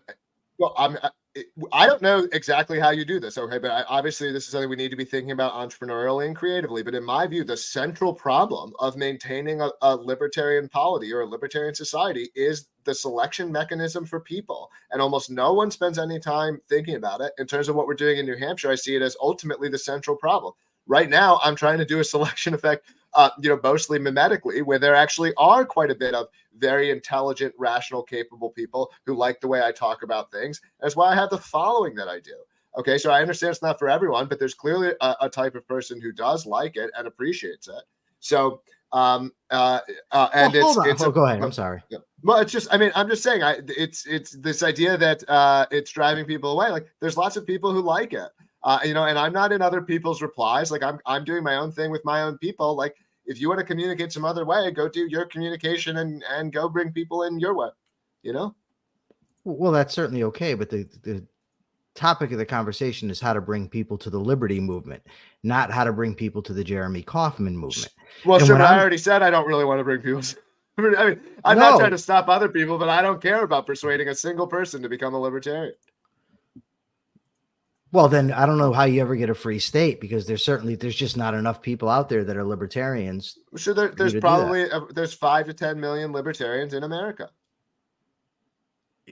I don't know exactly how you do this, okay? But obviously, this is something we need to be thinking about entrepreneurially and creatively. But in my view, the central problem of maintaining a libertarian polity or a libertarian society is the selection mechanism for people. And almost no one spends any time thinking about it. In terms of what we're doing in New Hampshire, I see it as ultimately the central problem. Right now, I'm trying to do a selection effect, mostly mimetically, where there actually are quite a bit of very intelligent, rational, capable people who like the way I talk about things. That's why I have the following that I do. Okay, so I understand it's not for everyone, but there's clearly a type of person who does like it and appreciates it. So, go ahead. I'm sorry. Well, it's just, I'm just saying, it's this idea that it's driving people away. Like, there's lots of people who like it. And I'm not in other people's replies. Like I'm doing my own thing with my own people. Like if you want to communicate some other way, go do your communication and go bring people in your way, Well, that's certainly okay. But the topic of the conversation is how to bring people to the liberty movement, not how to bring people to the Jeremy Kauffman movement. Well, sure, but I already said I don't really want to bring people. I'm not trying to stop other people, but I don't care about persuading a single person to become a libertarian. Well, then I don't know how you ever get a free state because there's just not enough people out there that are libertarians. Sure, there's probably there's 5 to 10 million libertarians in America,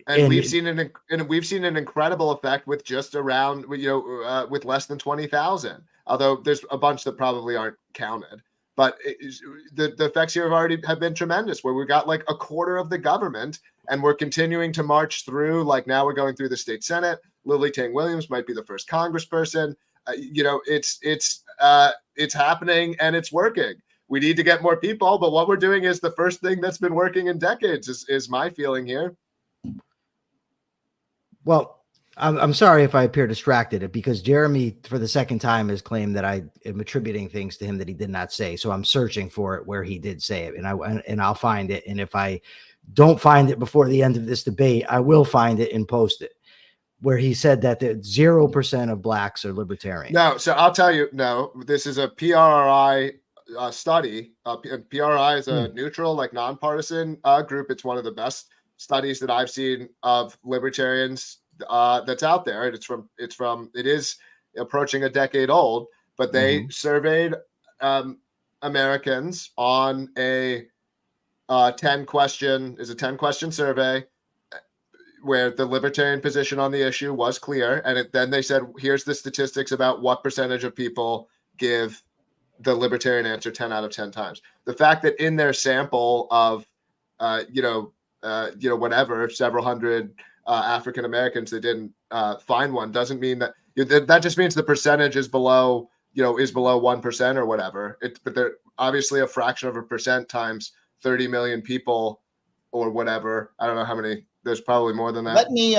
and we've seen an incredible effect with just around with less than 20,000. Although there's a bunch that probably aren't counted, but the effects here have been tremendous. Where we got like a quarter of the government, and we're continuing to march through. Like now we're going through the state Senate. Lily Tang Williams might be the first congressperson. It's happening and it's working. We need to get more people, but what we're doing is the first thing that's been working in decades is my feeling here. Well, I'm sorry if I appear distracted, because Jeremy, for the second time, has claimed that I am attributing things to him that he did not say. So I'm searching for it where he did say it, and I'll find it. And if I don't find it before the end of this debate, I will find it and post it, where he said that 0% of blacks are libertarian. No, so I'll tell you, no, this is a PRI study. And PRI is a neutral, like nonpartisan group. It's one of the best studies that I've seen of libertarians that's out there. It is approaching a decade old, but they surveyed Americans on a 10-question survey where the libertarian position on the issue was clear. And then they said, here's the statistics about what percentage of people give the libertarian answer 10 out of 10 times. The fact that in their sample of, whatever, several hundred African Americans that didn't find one doesn't mean that that just means the percentage is below 1% or whatever. But they're obviously a fraction of a percent times 30 million people or whatever. I don't know how many. There's probably more than that. Let me,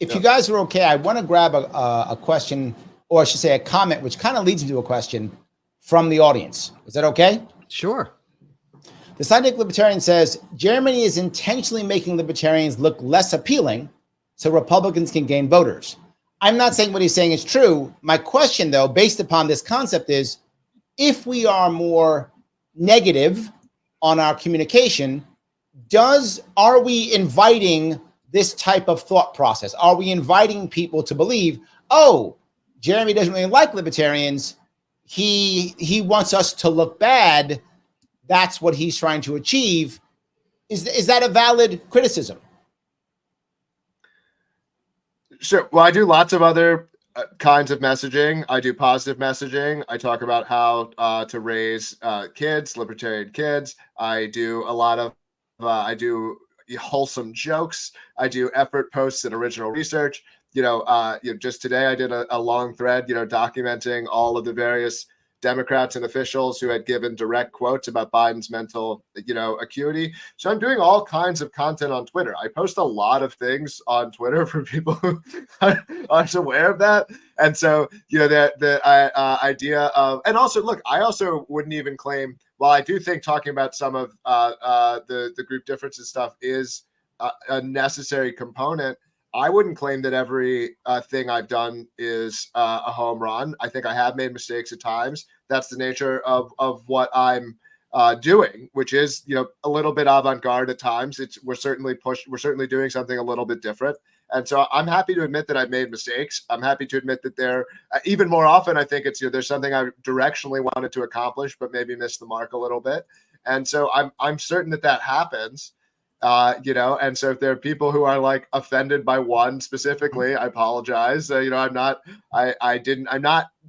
if you guys are okay, I want to grab a question, or I should say a comment, which kind of leads me to a question from the audience. Is that okay? Sure. The scientific libertarian says, Germany is intentionally making libertarians look less appealing so Republicans can gain voters. I'm not saying what he's saying is true. My question, though, based upon this concept is, if we are more negative on our communication, are we inviting this type of thought process? Are we inviting people to believe, oh, Jeremy doesn't really like libertarians. He wants us to look bad. That's what he's trying to achieve. Is that a valid criticism? Sure. Well, I do lots of other kinds of messaging. I do positive messaging. I talk about how to raise kids, libertarian kids. I do a lot of I do wholesome jokes. I do effort posts and original research. Just today I did a long thread, documenting all of the various Democrats and officials who had given direct quotes about Biden's mental, acuity. So I'm doing all kinds of content on Twitter. I post a lot of things on Twitter for people who aren't aware of that. And so, the idea of, and also, look, I also wouldn't even claim, while I do think talking about some of the group differences stuff is a necessary component, I wouldn't claim that every thing I've done is a home run. I think I have made mistakes at times. That's the nature of what I'm doing, which is, a little bit avant-garde at times. We're certainly doing something a little bit different. And so I'm happy to admit that I've made mistakes. I'm happy to admit that they're even more often, I think it's, there's something I directionally wanted to accomplish, but maybe missed the mark a little bit. And so I'm certain that happens. And so if there are people who are like offended by one specifically, I apologize.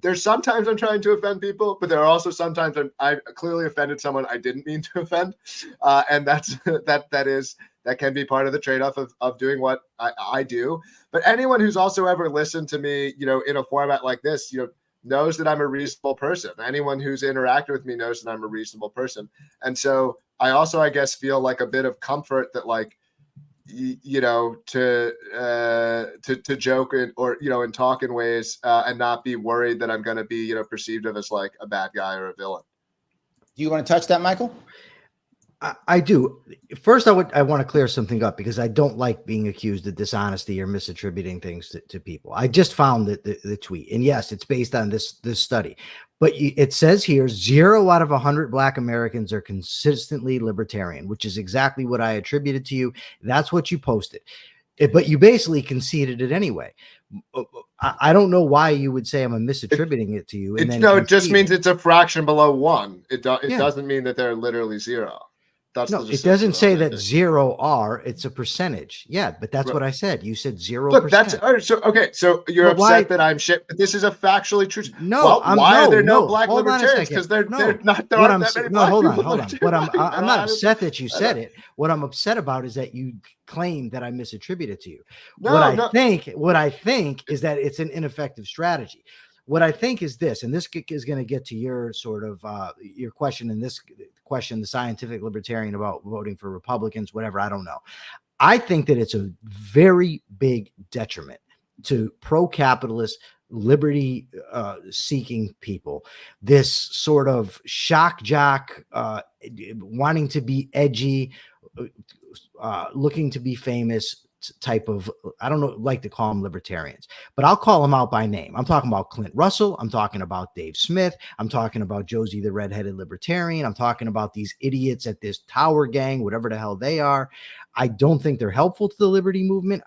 There's sometimes I'm trying to offend people, but there are also sometimes I clearly offended someone I didn't mean to offend. And that can be part of the trade-off of doing what I do. But anyone who's also ever listened to me, in a format like this, knows that I'm a reasonable person. Anyone who's interacted with me knows that I'm a reasonable person. And so I also, I guess, feel like a bit of comfort that, like, to joke and talk in ways and not be worried that I'm going to be, perceived of as like a bad guy or a villain. Do you want to touch that, Michael? I do. First, I want to clear something up, because I don't like being accused of dishonesty or misattributing things to people. I just found the tweet, and yes, it's based on this study, but it says here 0 out of 100 Black Americans are consistently libertarian, which is exactly what I attributed to you. That's what you posted, but you basically conceded it anyway. I don't know why you would say I'm misattributing it to you. And it just means it's a fraction below 1. It doesn't mean that they're literally 0. No, it doesn't say that 0 are. It's a percentage. Yeah, but that's what I said. You said 0%. Look, that's so okay. So you're upset that I'm shit. But this is a factually true. No, well, why are there no Black libertarians? Because they're not. There aren't that many Black hold people. on. I'm not upset that you said it. What I'm upset about is that you claim that I misattributed to you. What I think is that it's an ineffective strategy. What I think is this, and this is going to get to your sort of your question in this question, the scientific libertarian about voting for Republicans, whatever, I don't know. I think that it's a very big detriment to pro-capitalist, liberty seeking people. This sort of shock jock, wanting to be edgy, looking to be famous type of, I don't know, like to call them libertarians, but I'll call them out by name. I'm talking about Clint Russell. I'm talking about Dave Smith. I'm talking about Josie the redheaded libertarian. I'm talking about these idiots at this Tower Gang, whatever the hell they are. I don't think they're helpful to the liberty movement.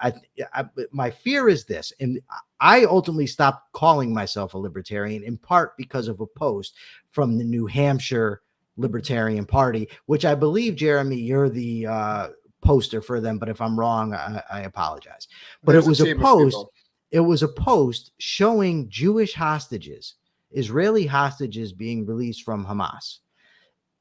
My fear is this, and I ultimately stopped calling myself a libertarian in part because of a post from the New Hampshire Libertarian Party, which I believe, Jeremy, you're the poster for them, but if I'm wrong, I apologize. But it was a post. It was a post showing Jewish hostages, Israeli hostages being released from Hamas.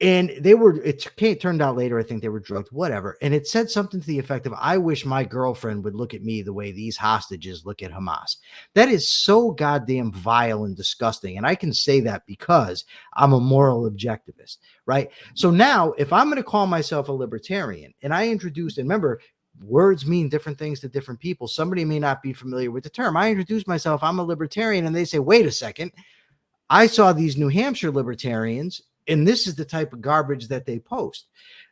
And it turned out later, I think they were drugged, whatever. And it said something to the effect of, I wish my girlfriend would look at me the way these hostages look at Hamas. That is so goddamn vile and disgusting. And I can say that because I'm a moral objectivist, right? So now if I'm going to call myself a libertarian and I introduced, and remember, words mean different things to different people. Somebody may not be familiar with the term. I introduce myself, I'm a libertarian, and they say, wait a second, I saw these New Hampshire libertarians, and this is the type of garbage that they post.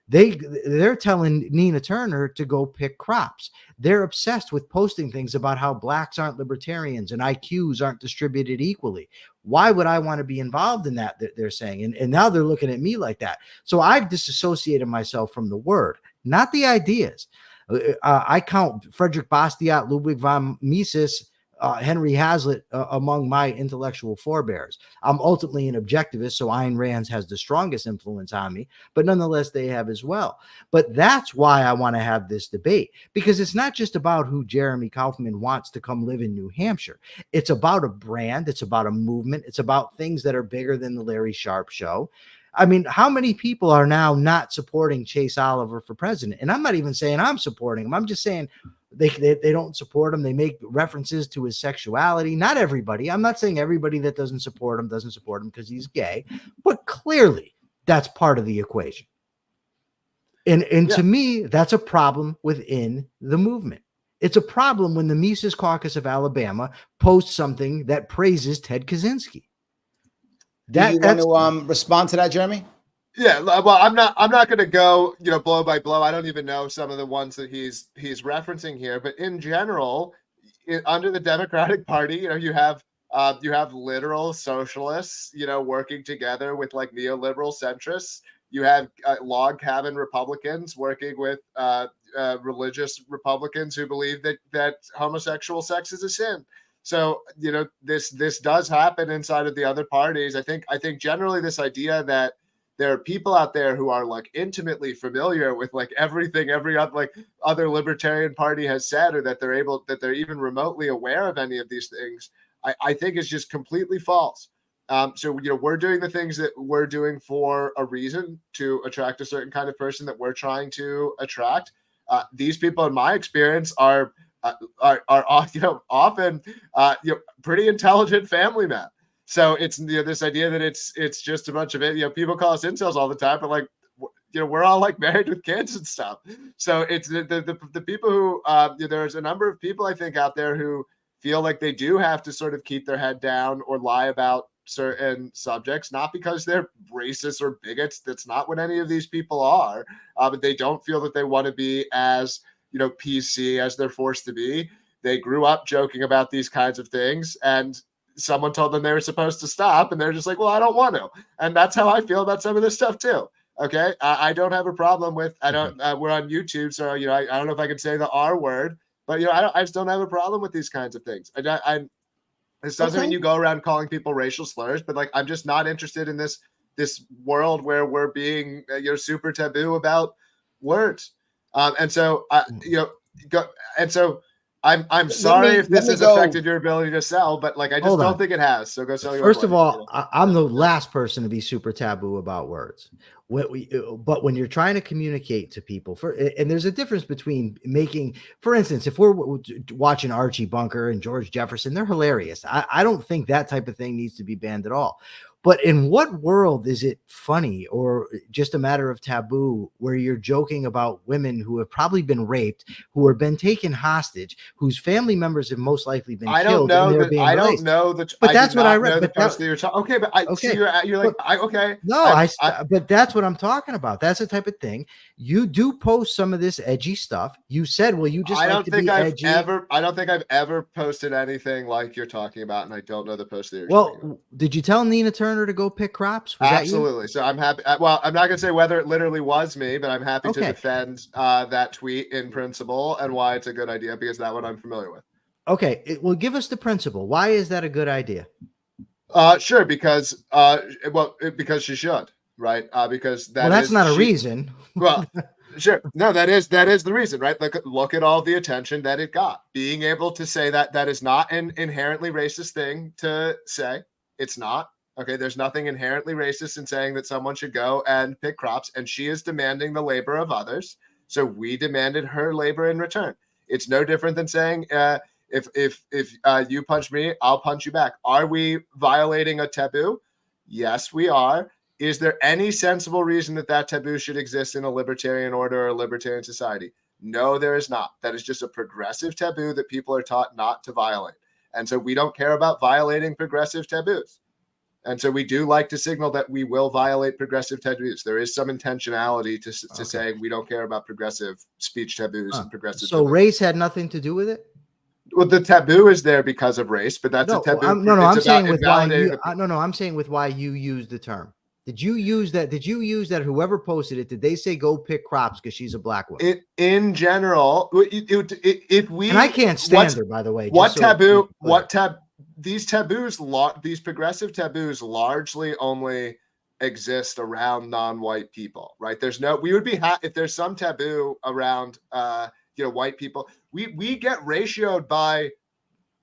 They're telling Nina Turner to go pick crops. They're obsessed with posting things about how blacks aren't libertarians and IQs aren't distributed equally. Why would I want to be involved in that? They're saying, and now they're looking at me like that. So I've disassociated myself from the word, not the ideas. I count Frederick Bastiat, Ludwig von Mises, Henry Hazlitt among my intellectual forebears. I'm ultimately an objectivist, so Ayn Rand has the strongest influence on me, but nonetheless, they have as well. But that's why I want to have this debate, because it's not just about who Jeremy Kauffman wants to come live in New Hampshire. It's about a brand. It's about a movement. It's about things that are bigger than the Larry Sharpe show. I mean, how many people are now not supporting Chase Oliver for president? And I'm not even saying I'm supporting him. I'm just saying they don't support him. They make references to his sexuality. Not everybody. I'm not saying everybody that doesn't support him because he's gay, but clearly that's part of the equation. And to me, that's a problem within the movement. It's a problem when the Mises Caucus of Alabama posts something that praises Ted Kaczynski. Do you want to respond to that, Jeremy? Yeah, well, I'm not going to go, blow by blow. I don't even know some of the ones that he's referencing here, but in general, under the Democratic Party, you have literal socialists, working together with like neoliberal centrists. You have log cabin Republicans working with religious Republicans who believe that homosexual sex is a sin. So, this does happen inside of the other parties. I think generally this idea that there are people out there who are like intimately familiar with like everything every other libertarian party has said, or that they're even remotely aware of any of these things, I think is just completely false. So, we're doing the things that we're doing for a reason, to attract a certain kind of person that we're trying to attract. These people, in my experience, are often pretty intelligent family men. So it's this idea that it's just a bunch of it. People call us incels all the time, but like we're all like married with kids and stuff. So it's the people who there's a number of people I think out there who feel like they do have to sort of keep their head down or lie about certain subjects, not because they're racist or bigots. That's not what any of these people are. But they don't feel that they want to be as PC as they're forced to be. They grew up joking about these kinds of things, and someone told them they were supposed to stop, and they're just like, well, I don't want to. And that's how I feel about some of this stuff too. Okay. I don't have a problem with, we're on YouTube. So, I don't know if I can say the R word, but I just don't have a problem with these kinds of things. This doesn't mean you go around calling people racial slurs, but like, I'm just not interested in this world where we're being, super taboo about words. I'm sorry if this has affected your ability to sell, but like I just don't think it has. So go sell your First of all, I'm the last person to be super taboo about words. But when you're trying to communicate to people, and there's a difference between making, for instance, if we're watching Archie Bunker and George Jefferson, they're hilarious. I don't think that type of thing needs to be banned at all. But in what world is it funny or just a matter of taboo where you're joking about women who have probably been raped, who have been taken hostage, whose family members have most likely been killed, and they're being I don't released? know that. But I that's did what I not read. know the But post that you're talking. Okay, but so okay. you're like, But okay. No, but that's what I'm talking about. That's the type of thing. You do post some of this edgy stuff. You said, well, you just I like don't to think be I've edgy. I don't think I've ever posted anything like you're talking about, and I don't know the post that you're talking about. Well, did you tell Nina Turner to go pick crops? Was Absolutely. So I'm happy. Well, I'm not going to say whether it literally was me, but I'm happy to defend that tweet in principle and why it's a good idea, because that one I'm familiar with. Okay. Well, give us the principle. Why is that a good idea? Sure. Because, because she should, right? Because that's not a reason. Well, sure. No, that is the reason, right? Look at all the attention that it got. Being able to say that is not an inherently racist thing to say. It's not. Okay, there's nothing inherently racist in saying that someone should go and pick crops, and she is demanding the labor of others. So we demanded her labor in return. It's no different than saying, if you punch me, I'll punch you back. Are we violating a taboo? Yes, we are. Is there any sensible reason that taboo should exist in a libertarian order or a libertarian society? No, there is not. That is just a progressive taboo that people are taught not to violate. And so we don't care about violating progressive taboos. And so we do like to signal that we will violate progressive taboos. There is some intentionality to saying we don't care about progressive speech taboos and progressive. So race had nothing to do with it? Well, the taboo is there because of race, but that's a taboo. I'm saying with why you. I'm saying with why you use the term. Did you use that? Did you use that? Whoever posted it, did they say go pick crops because she's a black woman? In general, if we, and I can't stand her, by the way. These taboos, these progressive taboos, largely only exist around non-white people, right? We would be if there's some taboo around, white people. We get ratioed by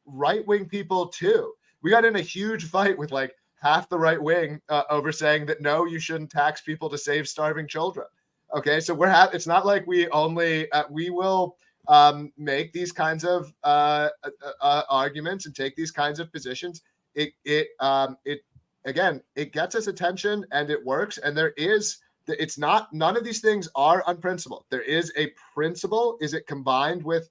right-wing people too. We got in a huge fight with like half the right wing over saying that no, you shouldn't tax people to save starving children. Okay, so it's not like we only we will make these kinds of arguments and take these kinds of positions. It gets us attention and it works. And none of these things are unprincipled. There is a principle. Is it combined with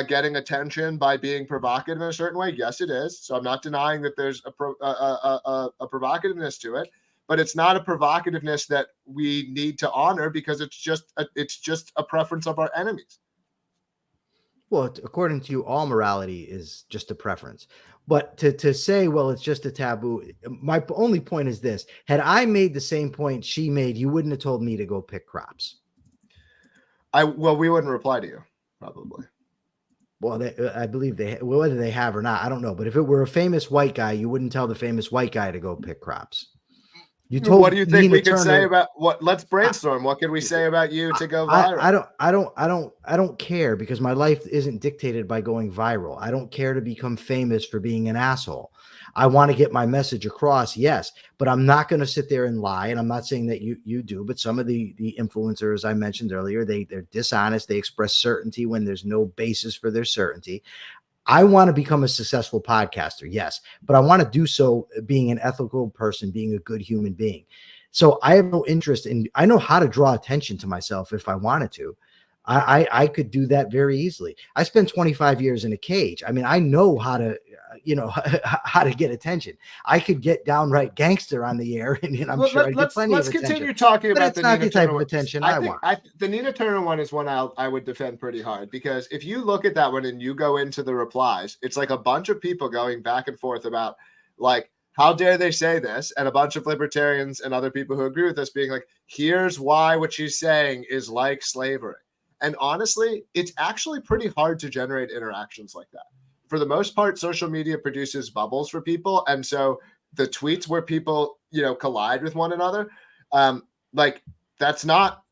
getting attention by being provocative in a certain way? Yes, it is. So I'm not denying that there's a provocativeness to it, but it's not a provocativeness that we need to honor because it's just a preference of our enemies. Well, according to you, all morality is just a preference. But to say, well, it's just a taboo. My only point is this: had I made the same point she made, you wouldn't have told me to go pick crops. We wouldn't reply to you, probably. Well, I believe whether they have or not, I don't know. But if it were a famous white guy, you wouldn't tell the famous white guy to go pick crops. You told. What do you think Nina we could Turner, say about what? Let's brainstorm. What can we say about you to go viral? I don't care because my life isn't dictated by going viral. I don't care to become famous for being an asshole. I want to get my message across, yes, but I'm not going to sit there and lie. And I'm not saying that you do, but some of the influencers I mentioned earlier, they're dishonest. They express certainty when there's no basis for their certainty. I want to become a successful podcaster, yes, but I want to do so being an ethical person, being a good human being. So I have no interest in, I know how to draw attention to myself if I wanted to. I could do that very easily. I spent 25 years in a cage. I mean, I know how to, how to get attention. I could get downright gangster on the air, and I'm sure I'd get plenty of attention. Let's continue talking about the Nina Turner. It's not the type of attention I want. The Nina Turner one is one I would defend pretty hard, because if you look at that one and you go into the replies, it's like a bunch of people going back and forth about like, how dare they say this? And a bunch of libertarians and other people who agree with us being like, here's why what she's saying is like slavery. And honestly, it's actually pretty hard to generate interactions like that. For the most part, social media produces bubbles for people. And so the tweets where people, collide with one another, that's not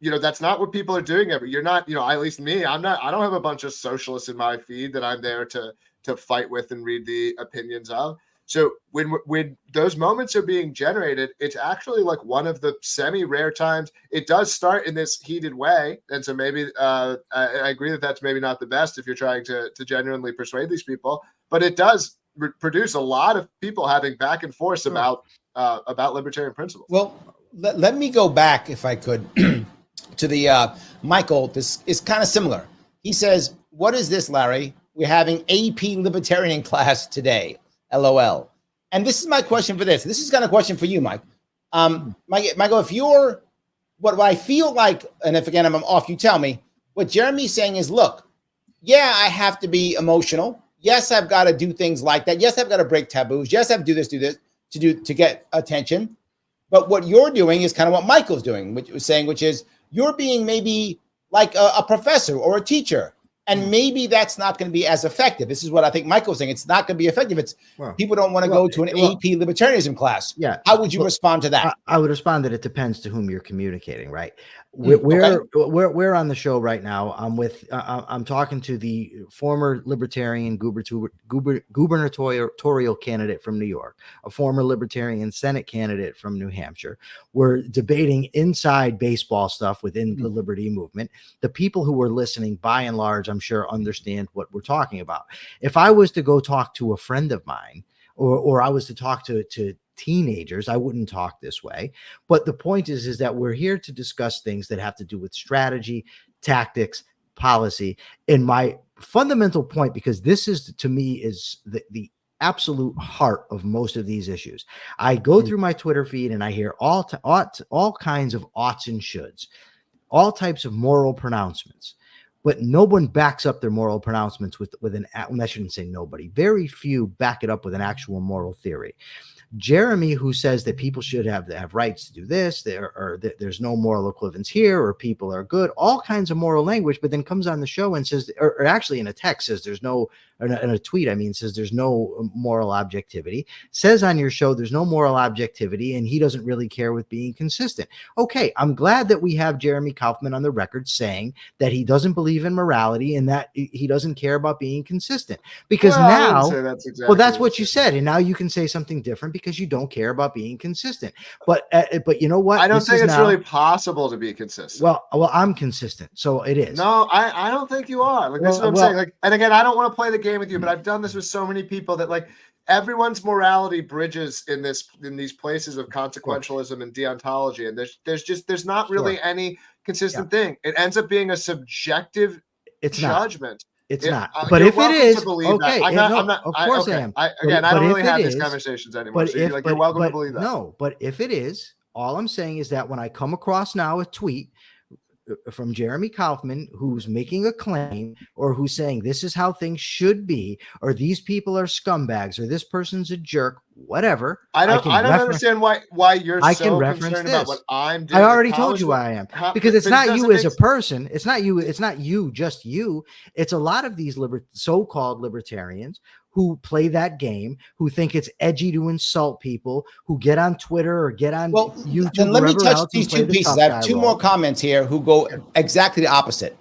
what people are doing you're not, at least me, I don't have a bunch of socialists in my feed that I'm there to fight with and read the opinions of. So when those moments are being generated, it's actually like one of the semi-rare times. It does start in this heated way. And so maybe I agree that that's maybe not the best if you're trying to genuinely persuade these people, but it does produce a lot of people having back and forth about about libertarian principles. Well, let me go back, if I could, to the Michael. This is kind of similar. He says, what is this, Larry? We're having AP libertarian class today. LOL. And this is my question for this. This is kind of a question for you, Mike. Michael, if you're, what I feel like, and if again I'm off, you tell me, what Jeremy's saying is, look, yeah, I have to be emotional. Yes, I've got to do things like that. Yes, I've got to break taboos. Yes, I have to do this to get attention. But what you're doing is kind of what Michael's doing, which is you're being maybe like a professor or a teacher. And maybe that's not going to be as effective. This is what I think Michael's saying. It's not going to be effective. People don't want to go to an AP libertarianism class. Yeah. How would you respond to that? I would respond that it depends to whom you're communicating, right? We're on the show right now. I'm talking to the former libertarian gubernatorial candidate from New York, a former libertarian Senate candidate from New Hampshire. We're debating inside baseball stuff within the liberty movement. The people who are listening, by and large, I'm sure understand what we're talking about. If I was to go talk to a friend of mine, or I was to talk to teenagers, I wouldn't talk this way. But the point is that we're here to discuss things that have to do with strategy, tactics, policy. And my fundamental point, because this is, to me, is the absolute heart of most of these issues. I go through my Twitter feed and I hear all kinds of oughts and shoulds, all types of moral pronouncements. But no one backs up their moral pronouncements with an, I shouldn't say nobody, very few back it up with an actual moral theory. Jeremy, who says that people should have rights to do this, there's no moral equivalence here, or people are good, all kinds of moral language, but then comes on the show and says, or actually in a text says there's no, in a tweet, says there's no moral objectivity, says on your show there's no moral objectivity, and he doesn't really care with being consistent. Okay, I'm glad that we have Jeremy Kauffman on the record saying that he doesn't believe in morality and that he doesn't care about being consistent. Because that's what you said, and now you can say something different because you don't care about being consistent. But you know what? I don't think it's really possible to be consistent. Well, I'm consistent, so it is. No, I don't think you are. Like, this is what I'm saying. Like, and again, I don't want to play the game with you, but I've done this with so many people that, like, everyone's morality bridges in these places of consequentialism and deontology, and there's not really any consistent thing. It ends up being a subjective judgment. It's not. But if it is, okay. I'm not. Of course I am. I don't really have these conversations anymore. So you're welcome to believe that. No, but if it is, all I'm saying is that when I come across now a tweet from Jeremy Kauffman who's making a claim, or who's saying this is how things should be, or these people are scumbags, or this person's a jerk, whatever. I don't understand why you're so concerned about what I'm doing. I already told you why I am. Because it's not you as a person. It's not you, just you. It's a lot of these so-called libertarians who play that game, who think it's edgy to insult people, who get on Twitter or get on YouTube. Then let me touch these two pieces. I have two more comments here who go exactly the opposite.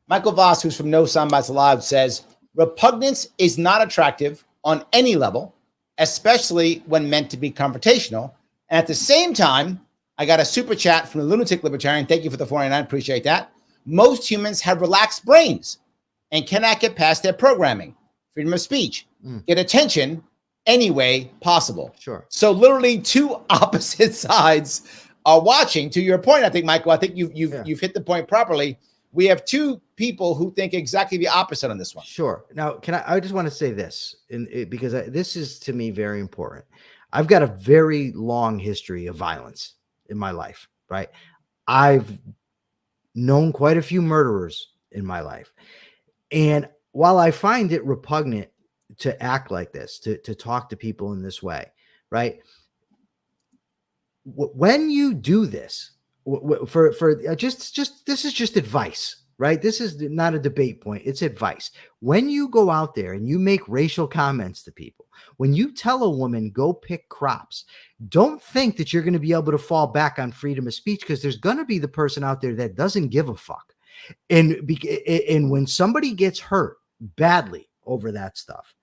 Michael Voss, who's from No Soundbites Allowed, says, repugnance is not attractive on any level, especially when meant to be confrontational. And at the same time, I got a super chat from the Lunatic Libertarian. Thank you for the 49. Appreciate that. Most humans have relaxed brains and cannot get past their programming. Freedom of speech, get attention any way possible. Sure. So literally two opposite sides are watching. To your point, I think, Michael, I think you've hit the point properly. We have two people who think exactly the opposite on this one. Sure. Now, I just want to say this, because this is, to me, very important. I've got a very long history of violence in my life, right? I've known quite a few murderers in my life. And while I find it repugnant to act like this, to talk to people in this way, right? When you do this, this is just advice, right? This is not a debate point. It's advice. When you go out there and you make racial comments to people, when you tell a woman, go pick crops, don't think that you're going to be able to fall back on freedom of speech, because there's going to be the person out there that doesn't give a fuck. And when somebody gets hurt badly over that stuff,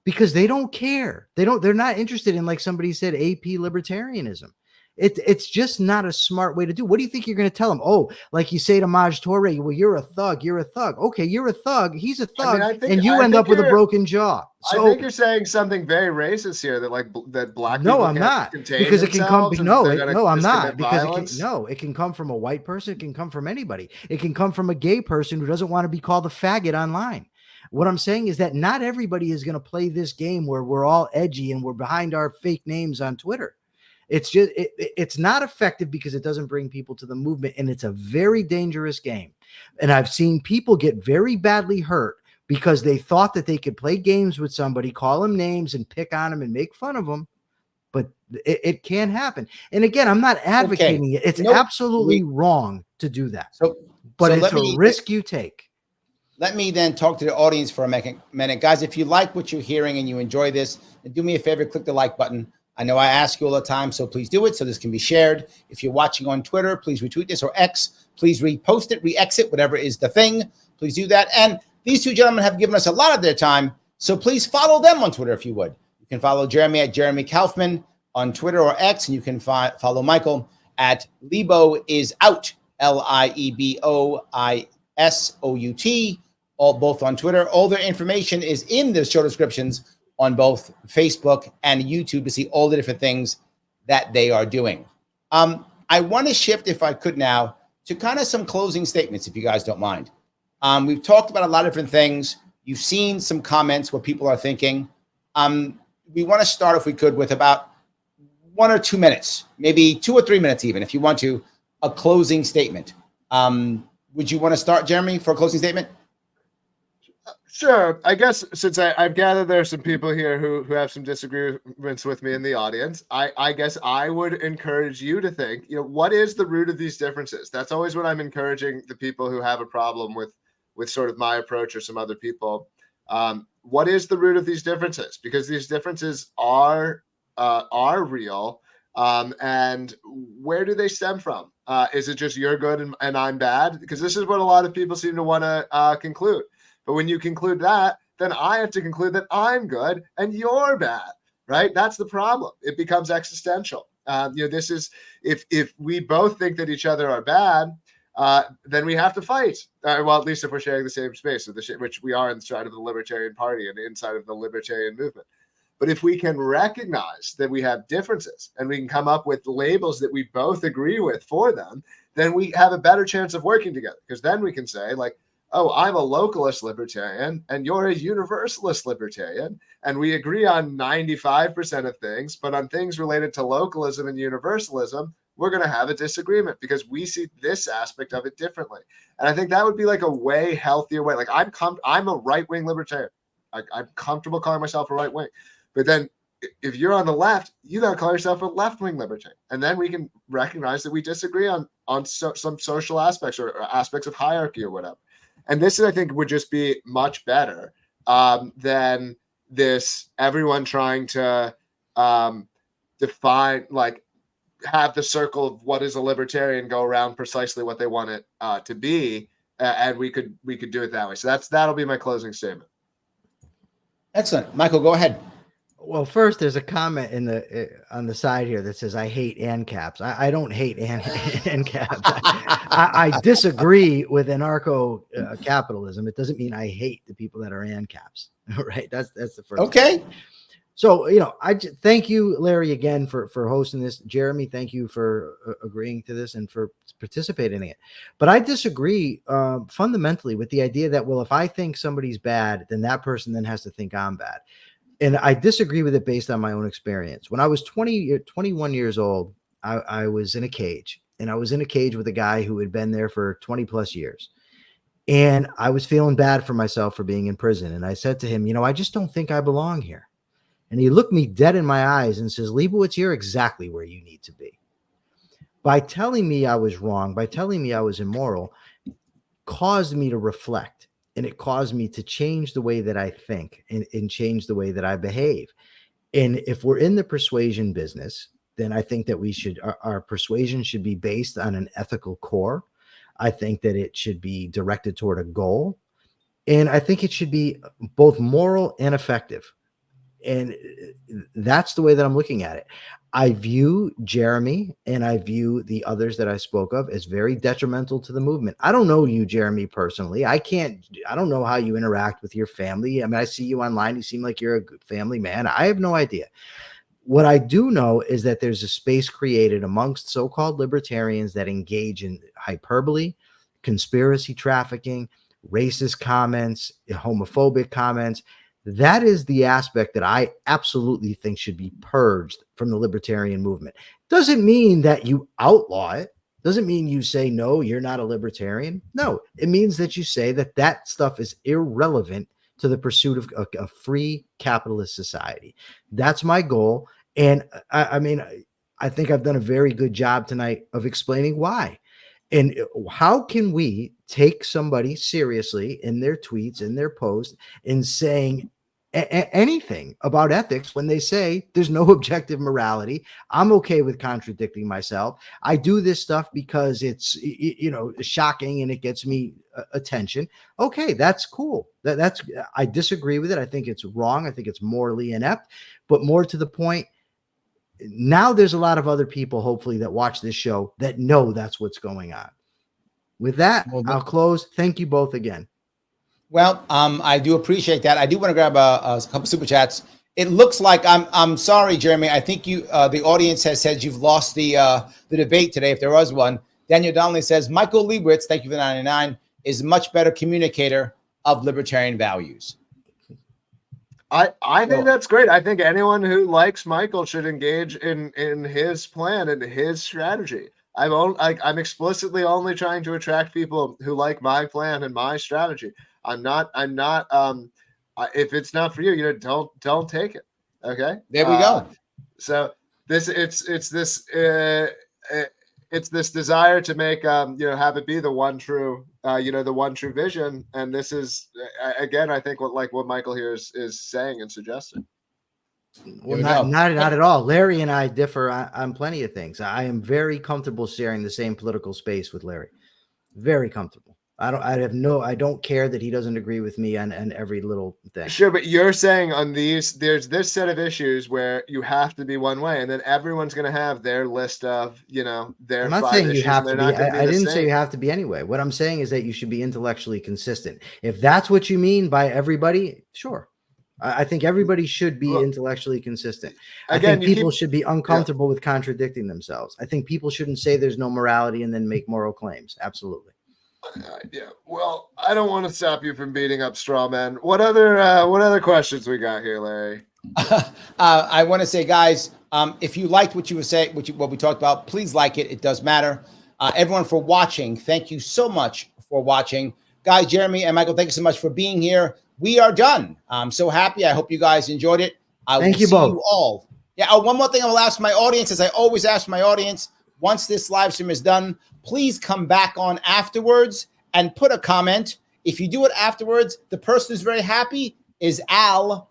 because they don't care, they're not interested in, like somebody said, AP libertarianism. It's just not a smart way to do. What do you think you're going to tell him? Oh, like you say to Maj Toure, well, you're a thug. You're a thug. Okay, you're a thug. He's a thug, and you end up with a broken jaw. So I think you're saying something very racist here, that like that black people I'm not, because it can come. I'm not, because it can come from a white person. It can come from anybody. It can come from a gay person who doesn't want to be called a faggot online. What I'm saying is that not everybody is going to play this game where we're all edgy and we're behind our fake names on Twitter. It's just, it's not effective because it doesn't bring people to the movement, and it's a very dangerous game. And I've seen people get very badly hurt because they thought that they could play games with somebody, call them names and pick on them and make fun of them. But it can happen. And again, I'm not advocating it. It's absolutely wrong to do that. But it's a risk you take. Let me then talk to the audience for a minute. Guys, if you like what you're hearing and you enjoy this, then do me a favor, click the like button. I know I ask you all the time, so please do it so this can be shared. If you're watching on Twitter, please retweet this, or X. Please repost it, re-exit, whatever is the thing. Please do that. And these two gentlemen have given us a lot of their time, so please follow them on Twitter if you would. You can follow Jeremy at Jeremy Kauffman on Twitter or X, and you can follow Michael at Liebowitz, Lieboissout, both on Twitter. All their information is in the show descriptions on both Facebook and YouTube to see all the different things that they are doing. I want to shift, if I could now, to kind of some closing statements, if you guys don't mind. We've talked about a lot of different things. You've seen some comments, what people are thinking. We want to start, if we could, with about 1 or 2 minutes, maybe 2 or 3 minutes even, if you want to, a closing statement. Would you want to start, Jeremy, for a closing statement? Sure. I guess since I've gathered there are some people here who have some disagreements with me in the audience, I guess I would encourage you to think, what is the root of these differences? That's always what I'm encouraging the people who have a problem with sort of my approach or some other people. What is the root of these differences? Because these differences are real. And where do they stem from? Is it just you're good and I'm bad? Because this is what a lot of people seem to want to conclude. But when you conclude that, then I have to conclude that I'm good and you're bad, right? That's the problem. It becomes existential. This is, if we both think that each other are bad, then we have to fight. Well, at least if we're sharing the same space, which we are inside of the Libertarian Party and inside of the Libertarian movement. But if we can recognize that we have differences and we can come up with labels that we both agree with for them, then we have a better chance of working together. Because then we can say, like, oh, I'm a localist libertarian and you're a universalist libertarian, and we agree on 95% of things, but on things related to localism and universalism, we're going to have a disagreement because we see this aspect of it differently. And I think that would be like a way healthier way. Like I'm a right-wing libertarian. I'm comfortable calling myself a right wing. But then if you're on the left, you got to call yourself a left-wing libertarian. And then we can recognize that we disagree on some social aspects or aspects of hierarchy or whatever. And this, I think, would just be much better than this everyone trying to define, like, have the circle of what is a libertarian go around precisely what they want it to be, and we could do it that way. So that'll be my closing statement. Excellent, Michael. Go ahead. Well, first, there's a comment on the side here that says, I hate ANCAPs. I don't hate ANCAPs. I disagree with anarcho-capitalism. It doesn't mean I hate the people that are ANCAPs. Right? That's the first. Okay. Thing. So, I thank you, Larry, again for hosting this. Jeremy, thank you for agreeing to this and for participating in it. But I disagree fundamentally with the idea that, well, if I think somebody's bad, then that person then has to think I'm bad. And I disagree with it based on my own experience. When I was 21 years old, I was in a cage, and I was in a cage with a guy who had been there for 20 plus years. And I was feeling bad for myself for being in prison. And I said to him, I just don't think I belong here. And he looked me dead in my eyes and says, Liebowitz, you're exactly where you need to be. By telling me I was wrong, by telling me I was immoral, caused me to reflect. And it caused me to change the way that I think and change the way that I behave. And if we're in the persuasion business, then I think that our persuasion should be based on an ethical core. I think that it should be directed toward a goal. And I think it should be both moral and effective. And that's the way that I'm looking at it. I view Jeremy and I view the others that I spoke of as very detrimental to the movement. I don't know you, Jeremy, personally. I don't know how you interact with your family. I mean, I see you online. You seem like you're a good family man. I have no idea. What I do know is that there's a space created amongst so-called libertarians that engage in hyperbole, conspiracy trafficking, racist comments, homophobic comments. That is the aspect that I absolutely think should be purged from the libertarian movement. Doesn't mean that you outlaw it. Doesn't mean you say, no, you're not a libertarian. No, it means that you say that that stuff is irrelevant to the pursuit of a free capitalist society. That's my goal. And I mean, I think I've done a very good job tonight of explaining why. And how can we take somebody seriously in their tweets, in their posts, and saying anything about ethics when they say there's no objective morality? I'm okay with contradicting myself. I do this stuff because it's, shocking and it gets me attention. Okay, that's cool. I disagree with it. I think it's wrong. I think it's morally inept. But more to the point, now there's a lot of other people, hopefully, that watch this show that know that's what's going on. With that, I'll close. Thank you both again. Well, I do appreciate that. I do want to grab a couple super chats. It looks like I'm sorry, Jeremy. I think you the audience has said you've lost the debate today, if there was one. Daniel Donnelly says Michael Liebowitz, thank you for the 99, is a much better communicator of libertarian values. I think that's great. I think anyone who likes Michael should engage in his plan and his strategy. I'm explicitly only trying to attract people who like my plan and my strategy. I'm not if it's not for you, don't take it. Okay. There we go. So it's this desire to make have it be the one true the one true vision, and this is again I think what Michael here is saying and suggesting. Well, not at all. Larry and I differ on plenty of things. I am very comfortable sharing the same political space with Larry. Very comfortable. I don't care that he doesn't agree with me on every little thing. Sure, but you're saying on these, there's this set of issues where you have to be one way, and then everyone's going to have their list of, their. I'm not saying you have to be. I didn't say you have to be anyway. What I'm saying is that you should be intellectually consistent. If that's what you mean by everybody, sure. I think everybody should be intellectually consistent. Again, I think people should be uncomfortable with contradicting themselves. I think people shouldn't say there's no morality and then make moral claims. Absolutely. Yeah. Well, I don't want to stop you from beating up straw men. What other questions we got here, Larry? I want to say, guys, if you liked what you were saying, what we talked about, please like it. It does matter. Everyone for watching, thank you so much for watching. Guys, Jeremy and Michael, thank you so much for being here. We are done. I'm so happy. I hope you guys enjoyed it. Thank you both. You all. Yeah. One more thing I will ask my audience, as I always ask my audience, once this live stream is done, please come back on afterwards and put a comment. If you do it afterwards, the person who's very happy is Al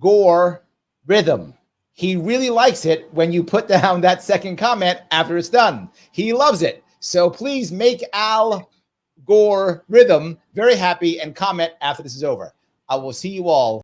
Gore Rhythm. He really likes it when you put down that second comment after it's done. He loves it. So please make Al Gore Rhythm very happy and comment after this is over. I will see you all